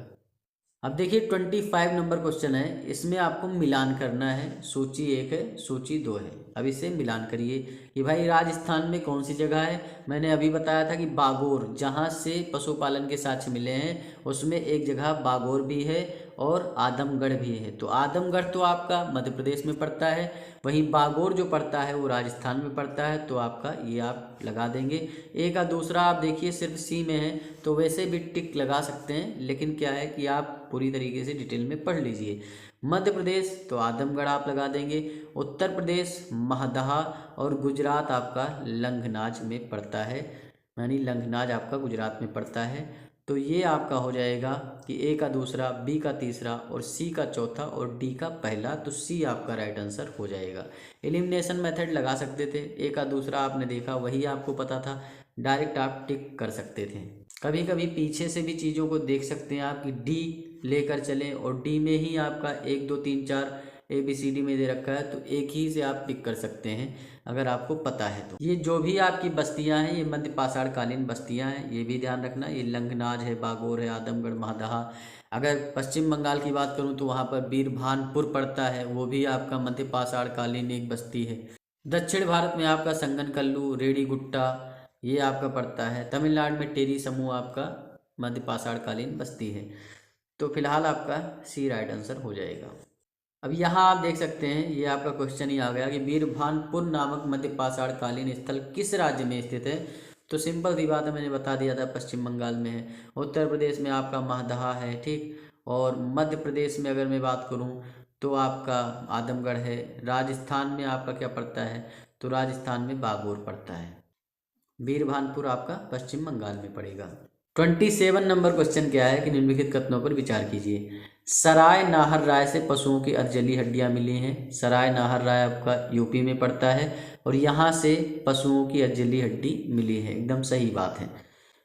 अब देखिए 25 नंबर क्वेश्चन है, इसमें आपको मिलान करना है। सूची 1 है, सूची 2 है। अब इसे मिलान करिए कि भाई राजस्थान में कौन सी जगह है। मैंने अभी बताया था कि बागोर, जहाँ से पशुपालन के साक्ष्य मिले हैं उसमें एक जगह बागोर भी है और आदमगढ़ भी है। तो आदमगढ़ तो आपका मध्य प्रदेश में पड़ता है, वहीं बागोर जो पड़ता है वो राजस्थान में पड़ता है। तो आपका ये आप लगा देंगे। एक का दूसरा आप देखिए सिर्फ सी में है, तो वैसे भी टिक लगा सकते हैं, लेकिन क्या है कि आप पूरी तरीके से डिटेल में पढ़ लीजिए। मध्य प्रदेश तो आदमगढ़ आप लगा देंगे, उत्तर प्रदेश महदहा और गुजरात आपका लंघनाज में पड़ता है, यानी लंघनाज आपका गुजरात में पड़ता है। तो ये आपका हो जाएगा कि ए का दूसरा, बी का तीसरा और सी का चौथा और डी का पहला। तो सी आपका राइट आंसर हो जाएगा। एलिमिनेशन मेथड लगा सकते थे, ए का दूसरा आपने देखा वही आपको पता था, डायरेक्ट आप टिक कर सकते थे। कभी कभी पीछे से भी चीज़ों को देख सकते हैं आप कि डी लेकर चलें और डी में ही आपका 1 2 3 4 ABCD में दे रखा है, तो एक ही से आप पिक कर सकते हैं अगर आपको पता है तो। ये जो भी आपकी बस्तियां हैं ये मध्य पाषाण कालीन बस्तियां हैं, ये भी ध्यान रखना। ये लंघनाज है, बागोर है, आदमगढ़, महदहा। अगर पश्चिम बंगाल की बात करूं तो वहाँ पर बीरभानपुर पड़ता है, वो भी आपका मध्य पाषाण कालीन एक बस्ती है। दक्षिण भारत में आपका संगनकल्लू, रेडीगुट्टा ये आपका पड़ता है। तमिलनाडु में टेरी समूह आपका मध्य पाषाण कालीन बस्ती है। तो फिलहाल आपका सी राइट आंसर हो जाएगा। अब यहाँ आप देख सकते हैं ये आपका क्वेश्चन ही आ गया कि बीरभानपुर नामक मध्य पाषाण कालीन स्थल किस राज्य में स्थित है। तो सिंपल सी बात है, मैंने बता दिया था पश्चिम बंगाल में है। उत्तर प्रदेश में आपका महदहा है, ठीक। और मध्य प्रदेश में अगर मैं बात करूँ तो आपका आदमगढ़ है। राजस्थान में आपका क्या पड़ता है, तो राजस्थान में बागोर पड़ता है। बीरभानपुर आपका पश्चिम बंगाल में पड़ेगा। 27 नंबर क्वेश्चन क्या है कि निम्नलिखित कथनों पर विचार कीजिए। सराय नाहर राय से पशुओं की अर्जली हड्डियां मिली हैं। सराय नाहर राय आपका यूपी में पड़ता है और यहाँ से पशुओं की अर्जली हड्डी मिली है, एकदम सही बात है।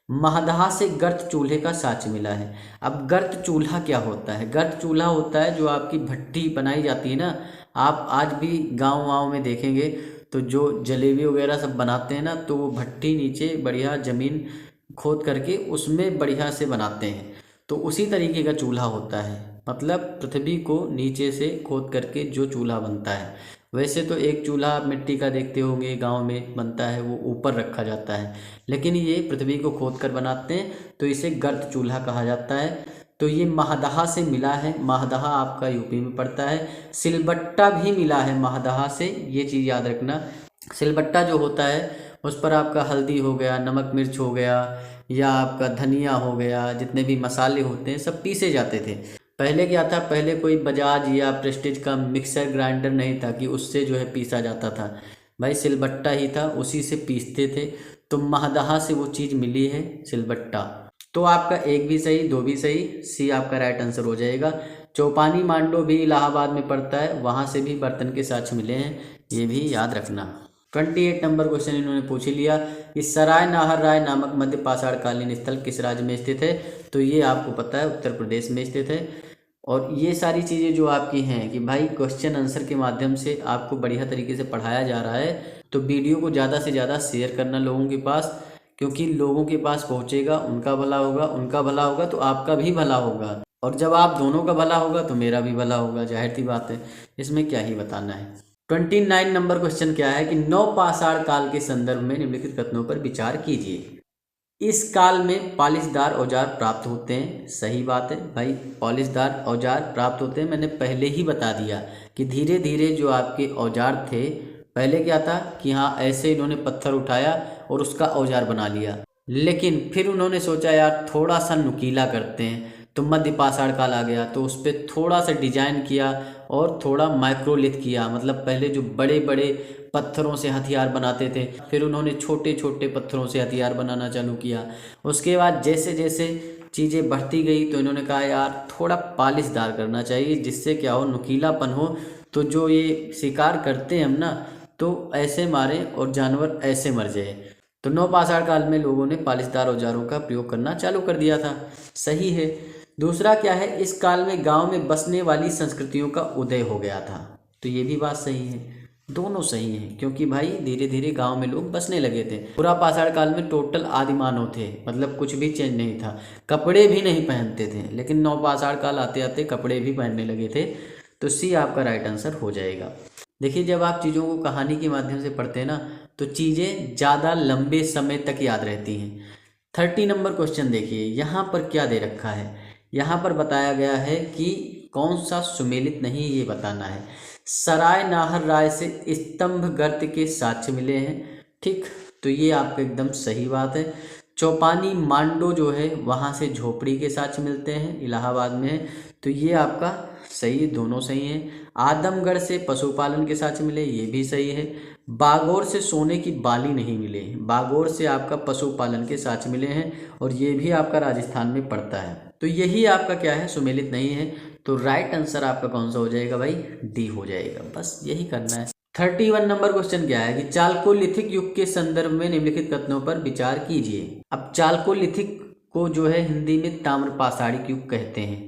महदहा से गर्त चूल्हे का साक्ष्य मिला है। अब गर्त चूल्हा क्या होता है? गर्त चूल्हा होता है जो आपकी भट्टी बनाई जाती है ना, आप आज भी गाँव वाँव में देखेंगे तो जो जलेबी वगैरह सब बनाते हैं ना, तो वो भट्टी नीचे बढ़िया ज़मीन खोद करके उसमें बढ़िया से बनाते हैं। तो उसी तरीके का चूल्हा होता है, मतलब पृथ्वी को नीचे से खोद करके जो चूल्हा बनता है। वैसे तो एक चूल्हा आप मिट्टी का देखते होंगे गांव में बनता है, वो ऊपर रखा जाता है, लेकिन ये पृथ्वी को खोद कर बनाते हैं, तो इसे गर्त चूल्हा कहा जाता है। तो ये महदहा से मिला है। महदहा आपका यूपी में पड़ता है। सिलबट्टा भी मिला है महदहा से, ये चीज़ याद रखना। सिलबट्टा जो होता है उस पर आपका हल्दी हो गया, नमक मिर्च हो गया, या आपका धनिया हो गया, जितने भी मसाले होते हैं सब पीसे जाते थे। पहले क्या था, पहले कोई बजाज या प्रेस्टीज का मिक्सर ग्राइंडर नहीं था कि उससे जो है पीसा जाता था, भाई सिलबट्टा ही था, उसी से पीसते थे। तो महदहा से वो चीज़ मिली है, सिलबट्टा। तो आपका 1 भी सही, 2 भी सही, सी आपका राइट आंसर हो जाएगा। चौपानी मांडो भी इलाहाबाद में पड़ता है, वहाँ से भी बर्तन के साक्ष्य मिले हैं, ये भी याद रखना। 28 नंबर क्वेश्चन इन्होंने पूछ लिया कि सराय नाहर राय नामक मध्य पाषाण कालीन स्थल किस राज्य में स्थित है। तो ये आपको पता है उत्तर प्रदेश में स्थित है। और ये सारी चीज़ें जो आपकी हैं कि भाई क्वेश्चन आंसर के माध्यम से आपको बढ़िया तरीके से पढ़ाया जा रहा है, तो वीडियो को ज़्यादा से ज़्यादा शेयर करना लोगों के पास, क्योंकि लोगों के पास पहुँचेगा उनका भला होगा, उनका भला होगा तो आपका भी भला होगा, और जब आप दोनों का भला होगा तो मेरा भी भला होगा। जाहिर सी बात है, इसमें क्या ही बताना है। 29 नंबर क्वेश्चन क्या है कि नवपाषाण काल के संदर्भ में निम्नलिखित कथनों पर विचार कीजिए। इस काल में पॉलिशदार औजार प्राप्त होते हैं। सही बात है भाई, पॉलिशदार औजार प्राप्त होते हैं। मैंने पहले ही बता दिया कि धीरे धीरे जो आपके औजार थे, पहले क्या था कि हाँ ऐसे इन्होंने पत्थर उठाया और उसका औजार बना लिया, लेकिन फिर उन्होंने सोचा यार थोड़ा सा नुकीला करते हैं, तो मध्य पाषाण काल आ गया, तो उस पर थोड़ा सा डिजाइन किया और थोड़ा माइक्रोलिथ किया, मतलब पहले जो बड़े बड़े पत्थरों से हथियार बनाते थे, फिर उन्होंने छोटे छोटे पत्थरों से हथियार बनाना चालू किया। उसके बाद जैसे जैसे चीज़ें बढ़ती गई तो इन्होंने कहा यार थोड़ा पालिशदार करना चाहिए, जिससे क्या हो, नुकीलापन हो, तो जो ये शिकार करते हैं हम ना, तो ऐसे मारे और जानवर ऐसे मर जाए। तो नवपाषाण काल में लोगों ने पालिशदार औजारों का प्रयोग करना चालू कर दिया था। सही है। दूसरा क्या है, इस काल में गांव में बसने वाली संस्कृतियों का उदय हो गया था। तो ये भी बात सही है, दोनों सही हैं, क्योंकि भाई धीरे धीरे गांव में लोग बसने लगे थे। पूरा पाषाण काल में टोटल आदिमानव थे, मतलब कुछ भी चेंज नहीं था, कपड़े भी नहीं पहनते थे, लेकिन नवपाषाण काल आते आते कपड़े भी पहनने लगे थे। तो सी आपका राइट आंसर हो जाएगा। देखिए, जब आप चीज़ों को कहानी के माध्यम से पढ़ते हैं ना, तो चीज़ें ज़्यादा लंबे समय तक याद रहती हैं। 30 नंबर क्वेश्चन देखिए, यहाँ पर क्या दे रखा है। यहाँ पर बताया गया है कि कौन सा सुमेलित नहीं, ये बताना है। सराय नाहर राय से स्तंभ गर्त के साक्ष्य मिले हैं, ठीक, तो ये आपका एकदम सही बात है। चौपानी मांडो जो है वहाँ से झोपड़ी के साक्ष्य मिलते हैं, इलाहाबाद में है, तो ये आपका सही है, दोनों सही हैं। आदमगढ़ से पशुपालन के साक्ष्य मिले, ये भी सही है। बागौर से सोने की बाली नहीं मिले, बागौर से आपका पशुपालन के साक्ष्य मिले हैं, और ये भी आपका राजस्थान में पड़ता है। तो यही आपका क्या है, सुमेलित नहीं है। तो राइट आंसर आपका कौन सा हो जाएगा भाई, डी हो जाएगा। बस यही करना है। 31 नंबर क्वेश्चन क्या है कि चालकोलिथिक युग के संदर्भ में निम्नलिखित कथनों पर विचार कीजिए। अब चालकोलिथिक को जो है हिंदी में ताम्रपाषाणिक युग कहते हैं।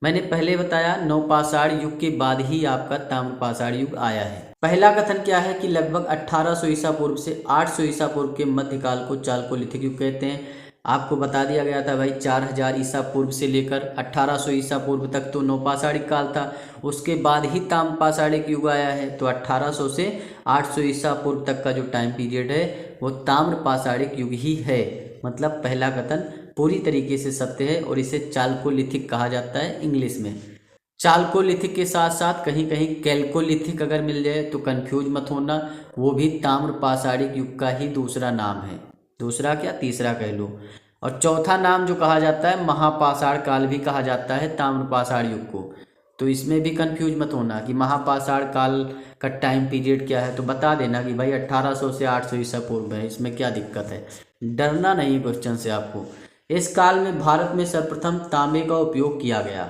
मैंने पहले बताया नवपाषाण युग के बाद ही आपका ताम्रपाषाण युग आया है। पहला कथन क्या है कि लगभग 1800 ईसा पूर्व से 800 ईसा पूर्व के मध्यकाल को चालकोलिथिक युग कहते हैं। आपको बता दिया गया था भाई 4000 ईसा पूर्व से लेकर 1800 ईसा पूर्व तक तो नवपाषाणिक काल था, उसके बाद ही ताम्रपाषाणिक युग आया है। तो 1800 से 800 ईसा पूर्व तक का जो टाइम पीरियड है वो ताम्रपाषाणिक युग ही है। मतलब पहला कथन पूरी तरीके से सत्य है, और इसे चालकोलिथिक कहा जाता है इंग्लिश में। चालकोलिथिक के साथ साथ कहीं कहीं कैल्कोलिथिक अगर मिल जाए तो कंफ्यूज मत होना, वो भी ताम्रपाषाणिक युग का ही दूसरा नाम है, दूसरा क्या तीसरा कह लो। और चौथा नाम जो कहा जाता है महापाषाण काल भी कहा जाता है ताम्रपाषाण युग को। तो इसमें भी कंफ्यूज मत होना कि महापाषाण काल का टाइम पीरियड क्या है, तो बता देना कि भाई 1800 से 800 ईसा पूर्व है, इसमें क्या दिक्कत है। डरना नहीं क्वेश्चन से आपको। इस काल में भारत में सर्वप्रथम तांबे का उपयोग किया गया।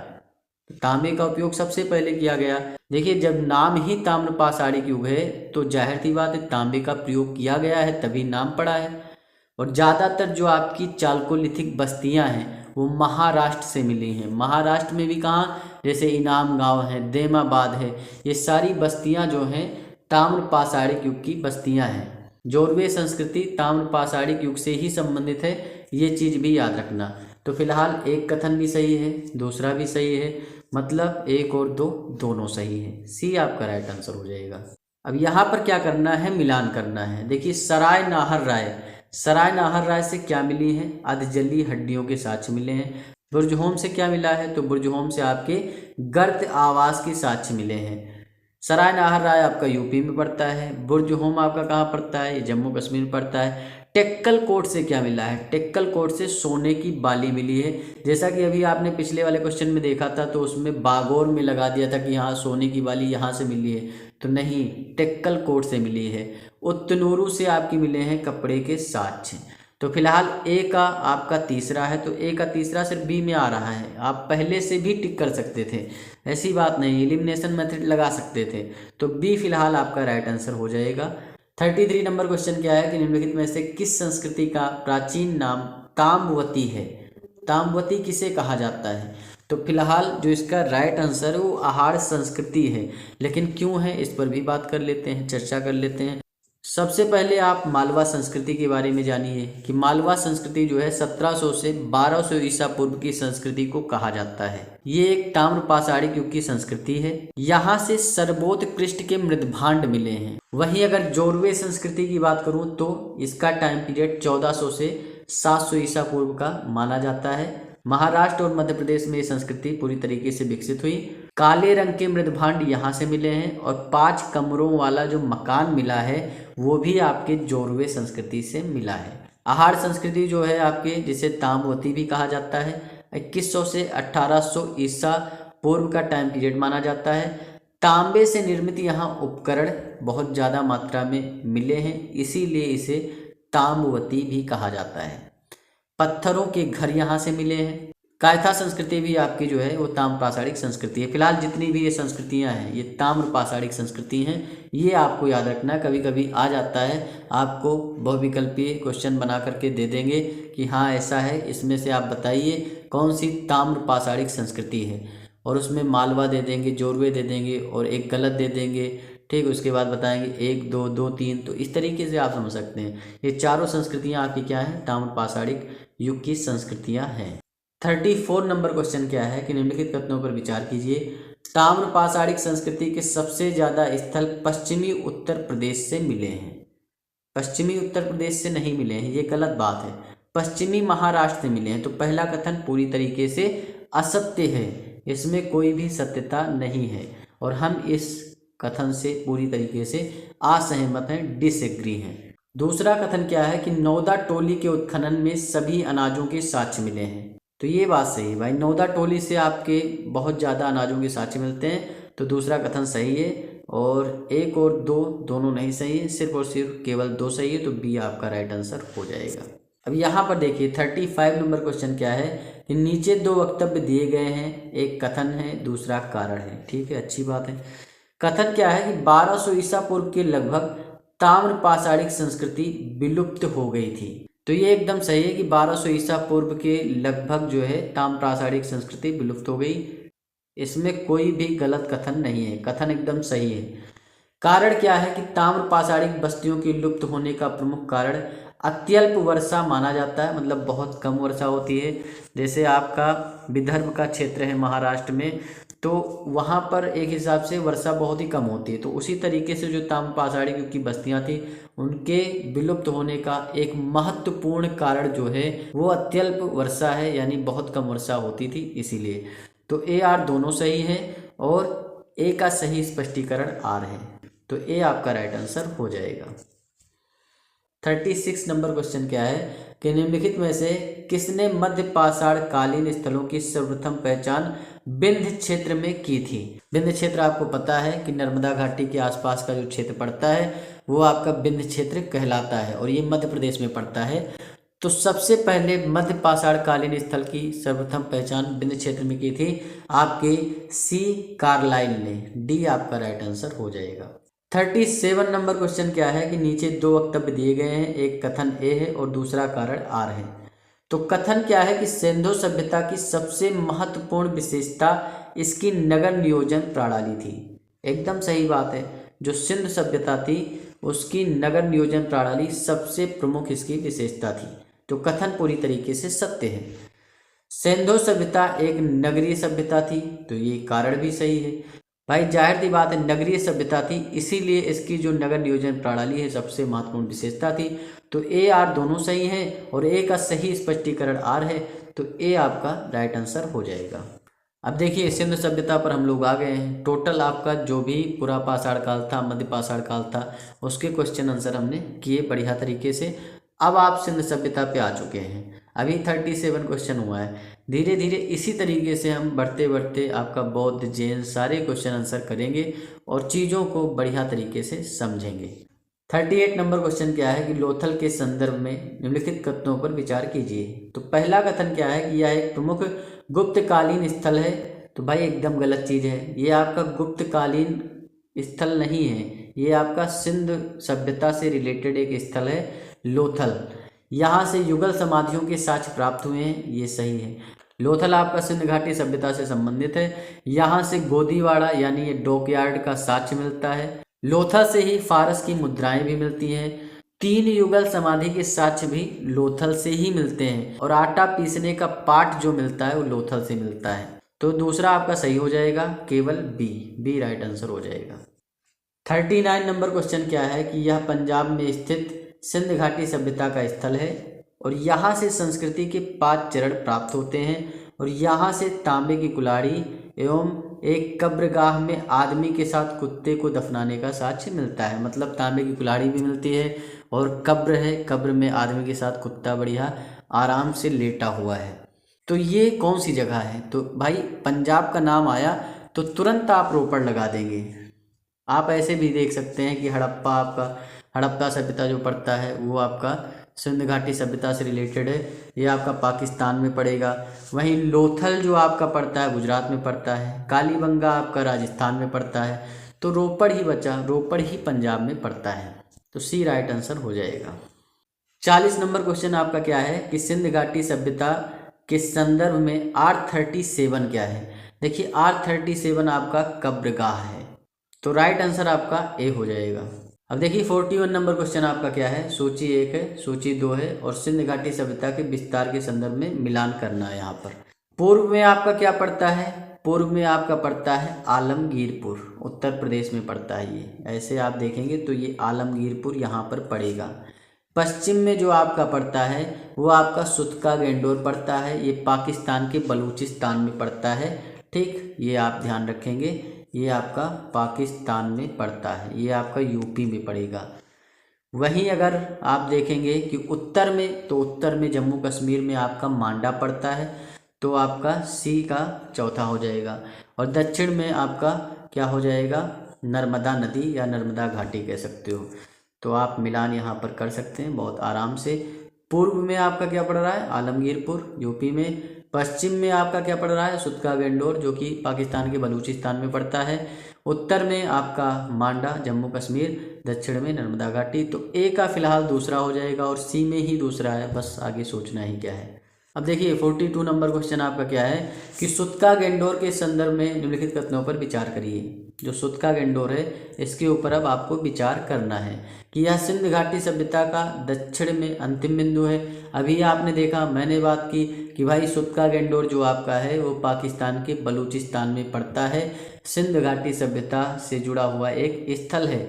तांबे का उपयोग सबसे पहले किया गया। देखिए, जब नाम ही ताम्रपाषाणिक युग है तो जाहिर सी बात है तांबे का प्रयोग किया गया है, तभी नाम पड़ा है। और ज़्यादातर जो आपकी चालकोलिथिक बस्तियां हैं वो महाराष्ट्र से मिली हैं। महाराष्ट्र में भी कहाँ, जैसे इनाम गांव है, देमाबाद है, ये सारी बस्तियां जो हैं ताम्रपाषाणिक युग की बस्तियां हैं। जोरवे संस्कृति ताम्रपाषाणिक युग से ही संबंधित है, ये चीज़ भी याद रखना। तो फिलहाल एक कथन भी सही है, दूसरा भी सही है, मतलब एक और दो दोनों सही है। सी आपका राइट आंसर हो जाएगा। अब यहाँ पर क्या करना है, मिलान करना है। देखिए, सराय नाहर राय, सराय नाहर राय से क्या मिली है, अधजली हड्डियों के साक्ष्य मिले हैं। बुर्जहोम से क्या मिला है, तो बुर्जहोम से आपके गर्त आवास के साक्ष्य मिले हैं। सराय नाहर राय आपका यूपी में पड़ता है, बुर्जहोम आपका कहाँ पड़ता है, ये जम्मू कश्मीर में पड़ता है। टेक्कल कोट से क्या मिला है, टेक्कल कोट से सोने की बाली मिली है। जैसा कि अभी आपने पिछले वाले क्वेश्चन में देखा था, तो उसमें बागौर में लगा दिया था कि हाँ सोने की बाली यहाँ से मिली है, तो नहीं, टेक्कल कोट से मिली है। उतनूरू से आपकी मिले हैं कपड़े के साक्ष्य। तो फिलहाल ए का आपका तीसरा है, तो ए का तीसरा सिर्फ बी में आ रहा है। आप पहले से भी टिक कर सकते थे, ऐसी बात नहीं, एलिमिनेशन मेथड लगा सकते थे। तो बी फिलहाल आपका राइट आंसर हो जाएगा। 33 नंबर क्वेश्चन क्या है कि निम्नलिखित में से किस संस्कृति का प्राचीन नाम ताम्रवती है। ताम्रवती किसे कहा जाता है, तो फिलहाल जो इसका राइट आंसर है वो आहार संस्कृति है। लेकिन क्यों है, इस पर भी बात कर लेते हैं, चर्चा कर लेते हैं। सबसे पहले आप मालवा संस्कृति के बारे में जानिए कि मालवा संस्कृति जो है 1700 से 1200 ईसा पूर्व की संस्कृति को कहा जाता है। ये एक ताम्रपाषाणिक युग की संस्कृति है। यहाँ से सर्वोत्कृष्ट के मृदभांड मिले हैं। वहीं अगर जोरवे संस्कृति की बात करूँ तो इसका टाइम पीरियड 1400 से 700 ईसा पूर्व का माना जाता है। महाराष्ट्र और मध्य प्रदेश में ये संस्कृति पूरी तरीके से विकसित हुई। काले रंग के मृदभांड यहाँ से मिले हैं, और 5 कमरों वाला जो मकान मिला है वो भी आपके जोरवे संस्कृति से मिला है। आहार संस्कृति जो है आपके, जिसे ताम्रवती भी कहा जाता है, 2100 से 1800 ईसा पूर्व का टाइम पीरियड माना जाता है। तांबे से निर्मित यहाँ उपकरण बहुत ज़्यादा मात्रा में मिले हैं, इसीलिए इसे ताम्रवती भी कहा जाता है। पत्थरों के घर यहाँ से मिले हैं। कायथा संस्कृति भी आपकी जो है वो ताम्र पाषाणिक संस्कृति है। फिलहाल जितनी भी ये संस्कृतियाँ हैं ये ताम्र पाषाणिक संस्कृति हैं, ये आपको याद रखना। कभी कभी आ जाता है, आपको बहुविकल्पीय क्वेश्चन बना करके दे देंगे कि हाँ ऐसा है, इसमें से आप बताइए कौन सी ताम्र पाषाणिक संस्कृति है, और उसमें मालवा दे देंगे, जोरवे दे देंगे और एक गलत दे देंगे। ठीक, उसके बाद बताएंगे 1 2 2 3। तो इस तरीके से आप समझ सकते हैं ये चारों संस्कृतियाँ आपकी क्या हैं, ताम्र पाषाणिक युग की संस्कृतियाँ हैं। 34 नंबर क्वेश्चन क्या है कि निम्नलिखित कथनों पर विचार कीजिए। ताम्र पाषाणिक संस्कृति के सबसे ज़्यादा स्थल पश्चिमी उत्तर प्रदेश से मिले हैं। पश्चिमी उत्तर प्रदेश से नहीं मिले हैं, ये गलत बात है। पश्चिमी महाराष्ट्र से मिले हैं। तो पहला कथन पूरी तरीके से असत्य है, इसमें कोई भी सत्यता नहीं है और हम इस कथन से पूरी तरीके से असहमत हैं, डिसएग्री हैं। दूसरा कथन क्या है कि नौदा टोली के उत्खनन में सभी अनाजों के साक्ष्य मिले हैं। तो ये बात सही है भाई, नौदा टोली से आपके बहुत ज़्यादा अनाजों के साक्ष्य मिलते हैं, तो दूसरा कथन सही है। और 1 और 2 दोनों नहीं सही है, सिर्फ और सिर्फ केवल 2 सही है, तो बी आपका राइट आंसर हो जाएगा। अब यहाँ पर देखिए 35 नंबर क्वेश्चन क्या है कि नीचे 2 वक्तव्य दिए गए हैं, एक कथन है दूसरा कारण है। ठीक है, अच्छी बात है। कथन क्या है कि 1200 ईसा पूर्व के लगभग ताम्र पाषाणिक संस्कृति विलुप्त हो गई थी। तो ये एकदम सही है कि 1200 ईसा पूर्व के लगभग जो है ताम्र पाषाणिक संस्कृति विलुप्त हो गई, इसमें कोई भी गलत कथन नहीं है, कथन एकदम सही है। कारण क्या है कि ताम्र पाषाणिक बस्तियों के लुप्त होने का प्रमुख कारण अत्यल्प वर्षा माना जाता है, मतलब बहुत कम वर्षा होती है। जैसे आपका विदर्भ का क्षेत्र है महाराष्ट्र में, तो वहाँ पर एक हिसाब से वर्षा बहुत ही कम होती है। तो उसी तरीके से जो ताम्र पाषाणिक युग की बस्तियाँ थी उनके विलुप्त होने का एक महत्वपूर्ण कारण जो है वो अत्यल्प वर्षा है, यानी बहुत कम वर्षा होती थी इसीलिए। तो ए आर दोनों सही है और ए का सही स्पष्टीकरण आर है, तो ए आपका राइट आंसर हो जाएगा। 36 नंबर क्वेश्चन क्या है कि निम्नलिखित में से किसने मध्य पाषाण कालीन स्थलों की सर्वप्रथम पहचान विंध्य क्षेत्र में की थी। विंध्य क्षेत्र आपको पता है कि नर्मदा घाटी के आसपास का जो क्षेत्र पड़ता है वो आपका विंध्य क्षेत्र कहलाता है और ये मध्य प्रदेश में पड़ता है। तो सबसे पहले मध्य पाषाण कालीन स्थल की सर्वप्रथम पहचान विंध्य क्षेत्र में की थी आपके सी कार्लाइल ने, डी आपका राइट आंसर हो जाएगा। 37 नंबर क्वेश्चन क्या है कि नीचे 2 वक्तव्य दिए गए हैं, एक कथन ए है और दूसरा कारण आर है। तो कथन क्या है कि सिंधु सभ्यता की सबसे महत्वपूर्ण विशेषता इसकी नगर नियोजन प्रणाली थी। एकदम सही बात है, जो सिंधु सभ्यता थी उसकी नगर नियोजन प्रणाली सबसे प्रमुख इसकी विशेषता थी। तो कथन पूरी तरीके से सत्य है। सिंधु सभ्यता एक नगरीय सभ्यता थी, तो ये कारण भी सही है भाई, जाहिर सी बात है नगरीय सभ्यता थी, इसीलिए इसकी जो नगर नियोजन प्रणाली है सबसे महत्वपूर्ण विशेषता थी। तो ए आर दोनों सही हैं और ए का सही स्पष्टीकरण आर है, तो ए आपका राइट आंसर हो जाएगा। अब देखिए सिंधु सभ्यता पर हम लोग आ गए हैं। टोटल आपका जो भी पुरा पाषाण काल था, मध्य पाषाण काल था, उसके क्वेश्चन आंसर हमने किए बढ़िया तरीके से। अब आप सिंधु सभ्यता पे आ चुके हैं, अभी 37 क्वेश्चन हुआ है। धीरे धीरे इसी तरीके से हम बढ़ते बढ़ते आपका बौद्ध जैन सारे क्वेश्चन आंसर करेंगे और चीज़ों को बढ़िया तरीके से समझेंगे। 38 नंबर क्वेश्चन क्या है कि लोथल के संदर्भ में निम्नलिखित कथनों पर विचार कीजिए। तो पहला कथन क्या है कि यह एक प्रमुख गुप्तकालीन स्थल है। तो भाई एकदम गलत चीज़ है, ये आपका गुप्तकालीन स्थल नहीं है, ये आपका सिंधु सभ्यता से रिलेटेड एक स्थल है लोथल। यहाँ से युगल समाधियों के साक्ष्य प्राप्त हुए हैं, ये सही है। लोथल आपका सिंध घाटी सभ्यता से संबंधित है। यहाँ से गोदीवाड़ा यानी ये डॉकयार्ड का साक्ष्य मिलता है। लोथल से ही फारस की मुद्राएं भी मिलती हैं। 3 युगल समाधि के साक्ष्य भी लोथल से ही मिलते हैं और आटा पीसने का पाठ जो मिलता है वो लोथल से मिलता है। तो दूसरा आपका सही हो जाएगा, केवल बी राइट आंसर हो जाएगा। 39 नंबर क्वेश्चन क्या है कि यह पंजाब में स्थित सिंध घाटी सभ्यता का स्थल है और यहाँ से संस्कृति के 5 चरण प्राप्त होते हैं और यहाँ से तांबे की कुल्हाड़ी एवं एक कब्रगाह में आदमी के साथ कुत्ते को दफनाने का साक्ष्य मिलता है। मतलब तांबे की कुल्हाड़ी भी मिलती है और कब्र है, कब्र में आदमी के साथ कुत्ता बढ़िया आराम से लेटा हुआ है। तो ये कौन सी जगह है? तो भाई पंजाब का नाम आया तो तुरंत आप रोपड़ लगा देंगे। आप ऐसे भी देख सकते हैं कि हड़प्पा, आपका हड़प्पा सभ्यता जो पड़ता है वो आपका सिंध घाटी सभ्यता से रिलेटेड है, ये आपका पाकिस्तान में पड़ेगा। वहीं लोथल जो आपका पड़ता है गुजरात में पड़ता है, कालीबंगा आपका राजस्थान में पड़ता है, तो रोपड़ ही बचा, रोपड़ ही पंजाब में पड़ता है। तो सी राइट आंसर हो जाएगा। 40 नंबर क्वेश्चन आपका क्या है कि सिंध घाटी सभ्यता के संदर्भ में R37 क्या है? देखिए R37 आपका कब्रगाह है, तो राइट आंसर आपका ए हो जाएगा। अब देखिए 41 नंबर क्वेश्चन आपका क्या है? सूची 1 है, सूची 2 है और सिंध घाटी सभ्यता के विस्तार के संदर्भ में मिलान करना है। यहाँ पर पूर्व में आपका क्या पड़ता है? पूर्व में आपका पड़ता है आलमगीरपुर, उत्तर प्रदेश में पड़ता है। ये ऐसे आप देखेंगे तो ये आलमगीरपुर यहाँ पर पड़ेगा। पश्चिम में जो आपका पड़ता है वो आपका सुतका गेंडोर पड़ता है, ये पाकिस्तान के बलूचिस्तान में पड़ता है। ठीक, ये आप ध्यान रखेंगे, ये आपका पाकिस्तान में पड़ता है, ये आपका यूपी में पड़ेगा। वहीं अगर आप देखेंगे कि उत्तर में, तो उत्तर में जम्मू कश्मीर में आपका मांडा पड़ता है, तो आपका सी का चौथा हो जाएगा। और दक्षिण में आपका क्या हो जाएगा? नर्मदा नदी या नर्मदा घाटी कह सकते हो। तो आप मिलान यहाँ पर कर सकते हैं बहुत आराम से। पूर्व में आपका क्या पड़ रहा है? आलमगीरपुर यूपी में। पश्चिम में आपका क्या पड़ रहा है? सुतका गेंडोर जो कि पाकिस्तान के बलूचिस्तान में पड़ता है। उत्तर में आपका मांडा जम्मू कश्मीर, दक्षिण में नर्मदा घाटी। तो ए का फिलहाल दूसरा हो जाएगा और सी में ही दूसरा है, बस आगे सोचना ही क्या है। अब देखिए 42 नंबर क्वेश्चन आपका क्या है कि सुतका गेंडोर के संदर्भ में निम्नलिखित कथनों पर विचार करिए। जो सुतका गेंडोर है इसके ऊपर अब आपको विचार करना है कि यह सिंध घाटी सभ्यता का दक्षिण में अंतिम बिंदु है। अभी आपने देखा, मैंने बात की कि भाई सुतका गेंडोर जो आपका है वो पाकिस्तान के बलूचिस्तान में पड़ता है, सिंध घाटी सभ्यता से जुड़ा हुआ एक स्थल है।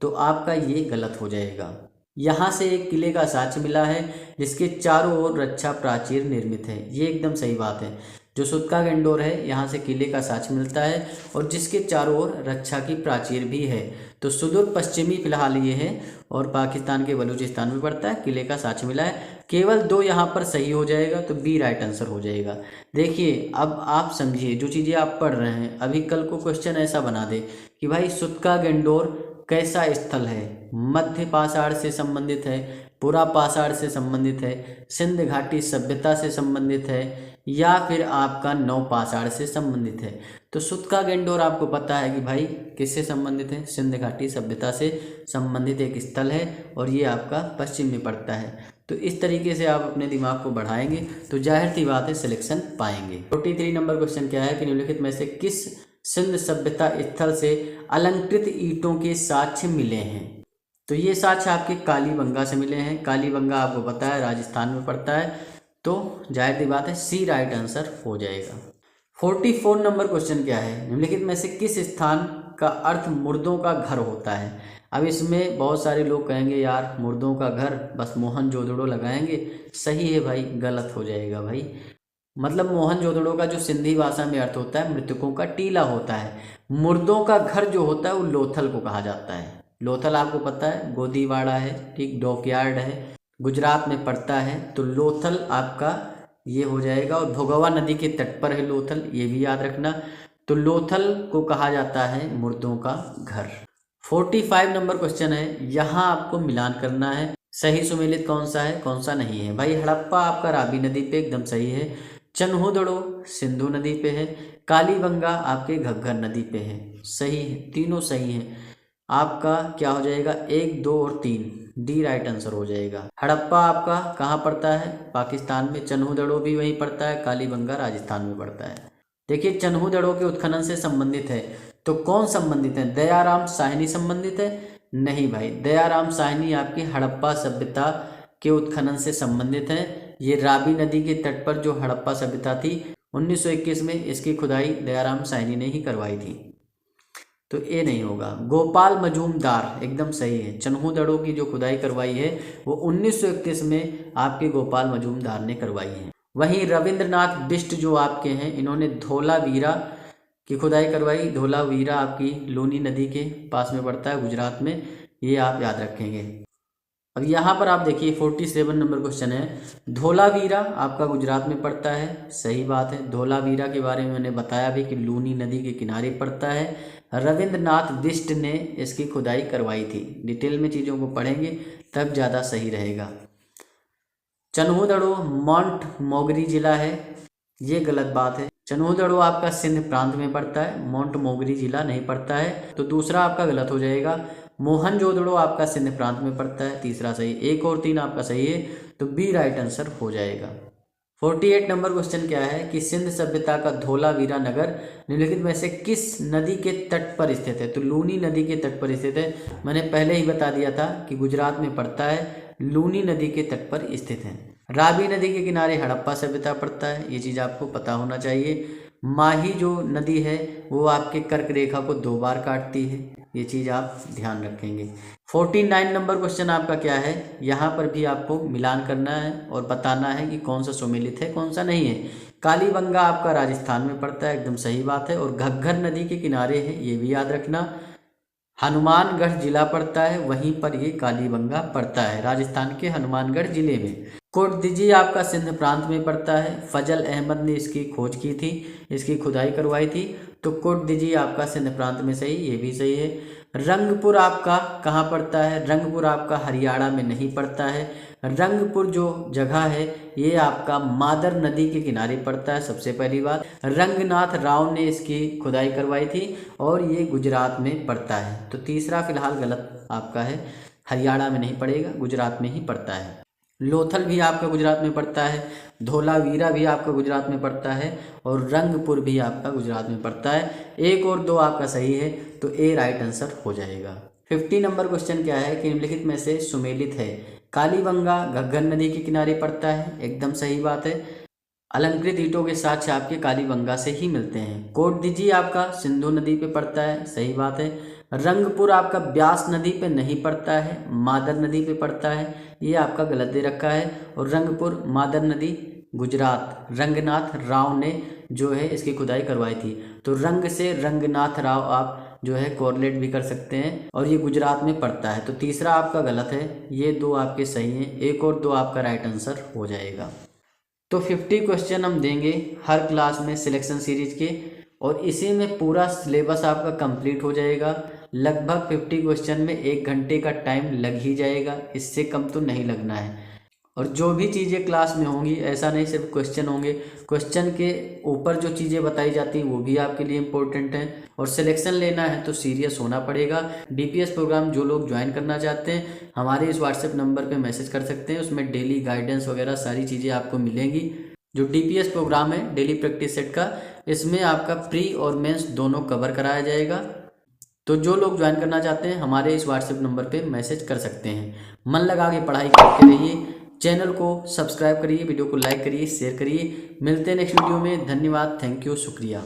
तो आपका ये गलत हो जाएगा। यहाँ से एक किले का साक्ष्य मिला है जिसके चारों ओर रक्षा प्राचीर निर्मित है, ये एकदम सही बात है। जो सुतका गेंडोर है यहाँ से किले का साक्ष्य मिलता है और जिसके चारों ओर रक्षा की प्राचीर भी है। तो सुदूर पश्चिमी फिलहाल ये है और पाकिस्तान के बलूचिस्तान में पड़ता है, किले का साक्ष्य मिला है। केवल 2 यहाँ पर सही हो जाएगा, तो बी राइट आंसर हो जाएगा। देखिए अब आप समझिए जो चीज़ें आप पढ़ रहे हैं, अभी कल को क्वेश्चन ऐसा बना दे कि भाई सुतका गेंडोर कैसा स्थल है? मध्य पाषाण से संबंधित है, पुरा पाषाण से संबंधित है, सिंध घाटी सभ्यता से संबंधित है, या फिर आपका नव पाषाण से संबंधित है। तो सुतका गेंडोर आपको पता है कि भाई किससे संबंधित है? सिंध घाटी सभ्यता से संबंधित एक स्थल है और ये आपका पश्चिम में पड़ता है। तो इस तरीके से आप अपने दिमाग को बढ़ाएंगे तो जाहिर सी बात है सिलेक्शन पाएंगे। 43 नंबर क्वेश्चन क्या है कि निम्नलिखित में से किस सिंध सभ्यता स्थल से अलंकृत ईंटों के साक्ष्य मिले हैं? तो ये साक्ष्य आपके कालीबंगा से मिले हैं। कालीबंगा आपको पता है राजस्थान में पड़ता है, तो जाहिर सी बात है सी राइट आंसर हो जाएगा। 44 नंबर क्वेश्चन क्या है? निम्नलिखित में से किस स्थान का अर्थ मुर्दों का घर होता है? अब इसमें बहुत सारे लोग कहेंगे यार मुर्दों का घर बस मोहनजोदड़ो लगाएंगे। सही है भाई, गलत हो जाएगा भाई। मतलब मोहनजोदड़ो का जो सिंधी भाषा में अर्थ होता है मृतकों का टीला होता है। मुर्दों का घर जो होता है वो लोथल को कहा जाता है। लोथल आपको पता है गोदीवाड़ा है, ठीक, डॉकयार्ड है, गुजरात में पड़ता है। तो लोथल आपका ये हो जाएगा और भोगवा नदी के तट पर है लोथल, ये भी याद रखना। तो लोथल को कहा जाता है मुर्दों का घर। 45 नंबर क्वेश्चन है, यहाँ आपको मिलान करना है, सही सुमेलित कौन सा है कौन सा नहीं है। भाई हड़प्पा आपका रावी नदी पे एकदम सही है, चन्हूदड़ो सिंधु नदी पे है, कालीबंगा आपके घग्गर नदी पे है। सही है, तीनों सही हैं। आपका क्या हो जाएगा? 1, 2 और 3, डी राइट आंसर हो जाएगा। हड़प्पा आपका कहाँ पड़ता है? पाकिस्तान में। चन्हूदड़ो भी वहीं पड़ता है, कालीबंगा राजस्थान में पड़ता है। देखिए चन्हूदड़ो के उत्खनन से संबंधित है, तो कौन संबंधित है? दयाराम साहनी संबंधित है? नहीं भाई, दयाराम साहनी आपकी हड़प्पा सभ्यता के उत्खनन से संबंधित है। ये रावी नदी के तट पर जो हड़प्पा सभ्यता थी 1921 में, इसकी खुदाई दयाराम साहनी ने ही करवाई थी। तो ये नहीं होगा। गोपाल मजूमदार एकदम सही है। चन्हूदड़ो की जो खुदाई करवाई है वो 1931 में आपके गोपाल मजूमदार ने करवाई है। वहीं रविंद्रनाथ बिष्ट जो आपके हैं, इन्होंने धोलावीरा की खुदाई करवाई। धोलावीरा आपकी लूनी नदी के पास में पड़ता है गुजरात में, ये आप याद रखेंगे। अब यहाँ पर आप देखिए 47 नंबर क्वेश्चन है, धोलावीरा आपका गुजरात में पड़ता है, सही बात है। धोलावीरा के बारे में मैंने बताया भी कि लूनी नदी के किनारे पड़ता है। रविंद्रनाथ बिष्ट ने इसकी खुदाई करवाई थी। डिटेल में चीज़ों को पढ़ेंगे तब ज़्यादा सही रहेगा। चन्हूदड़ो माउंट मोगरी जिला है, ये गलत बात है। चन्हूदड़ो आपका सिंध प्रांत में पड़ता है, माउंट मोगरी जिला नहीं पड़ता है, तो दूसरा आपका गलत हो जाएगा। मोहनजोदड़ो आपका सिंध प्रांत में पड़ता है, तीसरा सही। 1 और 3 आपका सही है, तो बी राइट आंसर हो जाएगा। 48 नंबर क्वेश्चन क्या है कि सिंध सभ्यता का धोलावीरा नगर निम्नलिखित में से किस नदी के तट पर स्थित है? तो लूनी नदी के तट पर स्थित है। मैंने पहले ही बता दिया था कि गुजरात में पड़ता है, लूनी नदी के तट पर स्थित है। रावी नदी के किनारे हड़प्पा सभ्यता पड़ता है, ये चीज़ आपको पता होना चाहिए। माही जो नदी है वो आपके कर्क रेखा को 2 बार काटती है, ये चीज़ आप ध्यान रखेंगे। 49 नंबर क्वेश्चन आपका क्या है, यहाँ पर भी आपको मिलान करना है और बताना है कि कौन सा सुमेलित है कौन सा नहीं है। कालीबंगा आपका राजस्थान में पड़ता है, एकदम सही बात है, और घग्गर नदी के किनारे है, ये भी याद रखना। हनुमानगढ़ जिला पड़ता है, वहीं पर ये कालीबंगा पड़ता है, राजस्थान के हनुमानगढ़ जिले में। कोटदीजी आपका सिंध प्रांत में पड़ता है, फजल अहमद ने इसकी खोज की थी, इसकी खुदाई करवाई थी, तो कोटदीजी आपका सिंध प्रांत में सही, ये भी सही है। रंगपुर आपका कहाँ पड़ता है? रंगपुर आपका हरियाणा में नहीं पड़ता है। रंगपुर जो जगह है ये आपका मादर नदी के किनारे पड़ता है, सबसे पहली बात। रंगनाथ राव ने इसकी खुदाई करवाई थी और ये गुजरात में पड़ता है, तो तीसरा फिलहाल गलत आपका है, हरियाणा में नहीं पड़ेगा, गुजरात में ही पड़ता है। लोथल भी आपका गुजरात में पड़ता है, धोलावीरा भी आपका गुजरात में पड़ता है, और रंगपुर भी आपका गुजरात में पड़ता है। 1 और 2 आपका सही है, तो ए राइट आंसर हो जाएगा। 50 नंबर क्वेश्चन क्या है कि निम्नलिखित में से सुमेलित है? कालीबंगा घग्गर नदी के किनारे पड़ता है, एकदम सही बात है। अलंकृत ईंटों के साथ छाप के कालीबंगा से ही मिलते हैं। कोटदीजी आपका सिंधु नदी पे पड़ता है, सही बात है। रंगपुर आपका ब्यास नदी पे नहीं पड़ता है, मादर नदी पे पड़ता है, ये आपका गलत दे रखा है। और रंगपुर मादर नदी गुजरात, रंगनाथ राव ने जो है इसकी खुदाई करवाई थी, तो रंग से रंगनाथ राव आप जो है कोरिलेट भी कर सकते हैं, और ये गुजरात में पड़ता है, तो तीसरा आपका गलत है, ये 2 आपके सही हैं। 1 और 2 आपका राइट आंसर हो जाएगा। तो 50 क्वेश्चन हम देंगे हर क्लास में सिलेक्शन सीरीज के, और इसी में पूरा सिलेबस आपका कंप्लीट हो जाएगा। लगभग 50 क्वेश्चन में 1 घंटे का टाइम लग ही जाएगा, इससे कम तो नहीं लगना है। और जो भी चीज़ें क्लास में होंगी, ऐसा नहीं सिर्फ क्वेश्चन होंगे, क्वेश्चन के ऊपर जो चीज़ें बताई जाती हैं वो भी आपके लिए इम्पोर्टेंट हैं। और सिलेक्शन लेना है तो सीरियस होना पड़ेगा। डीपीएस प्रोग्राम जो लोग ज्वाइन करना चाहते हैं हमारे इस व्हाट्सएप नंबर पे मैसेज कर सकते हैं, उसमें डेली गाइडेंस वगैरह सारी चीज़ें आपको मिलेंगी। जो डीपीएस प्रोग्राम है डेली प्रैक्टिस सेट का, इसमें आपका प्री और मेंस दोनों कवर कराया जाएगा। तो जो लोग ज्वाइन करना चाहते हैं हमारे इस व्हाट्सएप नंबर पे मैसेज कर सकते हैं। मन लगा के पढ़ाई करते रहिए, चैनल को सब्सक्राइब करिए, वीडियो को लाइक करिए, शेयर करिए। मिलते हैं नेक्स्ट वीडियो में। धन्यवाद, थैंक यू, शुक्रिया।